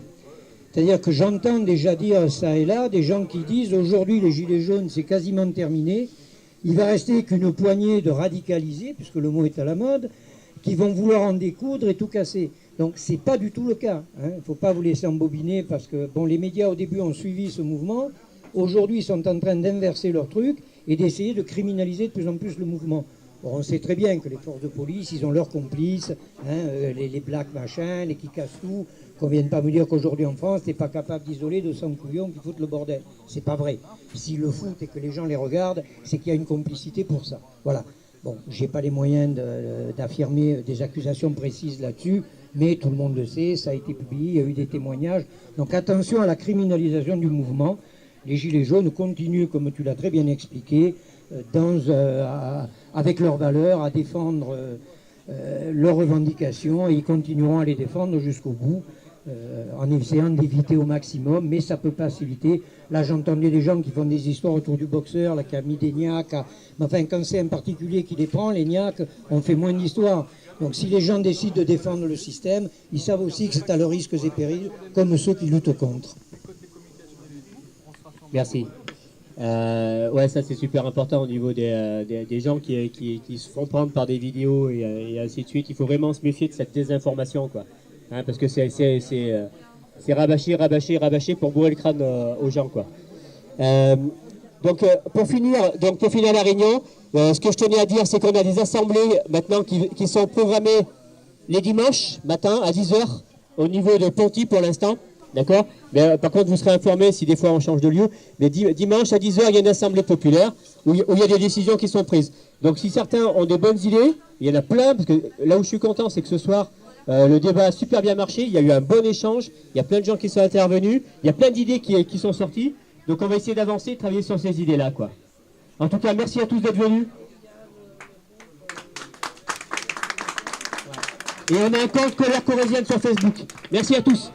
C'est-à-dire que j'entends déjà dire ça et là, des gens qui disent aujourd'hui les gilets jaunes c'est quasiment terminé, il va rester qu'une poignée de radicalisés, puisque le mot est à la mode, qui vont vouloir en découdre et tout casser. Donc c'est pas du tout le cas. Il ne faut pas vous laisser embobiner parce que bon, les médias au début ont suivi ce mouvement, aujourd'hui ils sont en train d'inverser leur truc et d'essayer de criminaliser de plus en plus le mouvement. Bon, on sait très bien que les forces de police, ils ont leurs complices, les blacks machins, les qui cassent tout, qu'on ne vienne pas me dire qu'aujourd'hui en France, tu n'es pas capable d'isoler 200 couillons qui foutent le bordel. C'est pas vrai. S'ils le foutent et que les gens les regardent, c'est qu'il y a une complicité pour ça. Voilà. Bon, j'ai pas les moyens d'affirmer des accusations précises là-dessus, mais tout le monde le sait, ça a été publié, il y a eu des témoignages. Donc attention à la criminalisation du mouvement. Les Gilets jaunes continuent, comme tu l'as très bien expliqué, avec leurs valeurs, à défendre leurs revendications, et ils continueront à les défendre jusqu'au bout, en essayant d'éviter au maximum, mais ça ne peut pas s'éviter. Là, j'entendais des gens qui font des histoires autour du boxeur, là, qui a mis des niaques, mais enfin, quand c'est un particulier qui les prend, les niaques, on fait moins d'histoires. Donc si les gens décident de défendre le système, ils savent aussi que c'est à leurs risques et périls, comme ceux qui luttent contre. Merci. Ouais, ça c'est super important au niveau des gens qui se font prendre par des vidéos et ainsi de suite. Il faut vraiment se méfier de cette désinformation, quoi. Hein, parce que c'est rabâcher pour bourrer le crâne aux gens, quoi. Donc pour finir la réunion, ce que je tenais à dire, c'est qu'on a des assemblées maintenant qui sont programmées les dimanches matin à 10h au niveau de Ponty pour l'instant. D'accord. Mais par contre, vous serez informés si des fois on change de lieu. Mais dimanche à 10h, il y a une assemblée populaire où il y a des décisions qui sont prises. Donc si certains ont des bonnes idées, il y en a plein, parce que là où je suis content, c'est que ce soir, le débat a super bien marché, il y a eu un bon échange, il y a plein de gens qui sont intervenus, il y a plein d'idées qui sont sorties. Donc on va essayer d'avancer et de travailler sur ces idées-là, quoi. En tout cas, merci à tous d'être venus. Et on a un compte Colère Corrézienne sur Facebook. Merci à tous.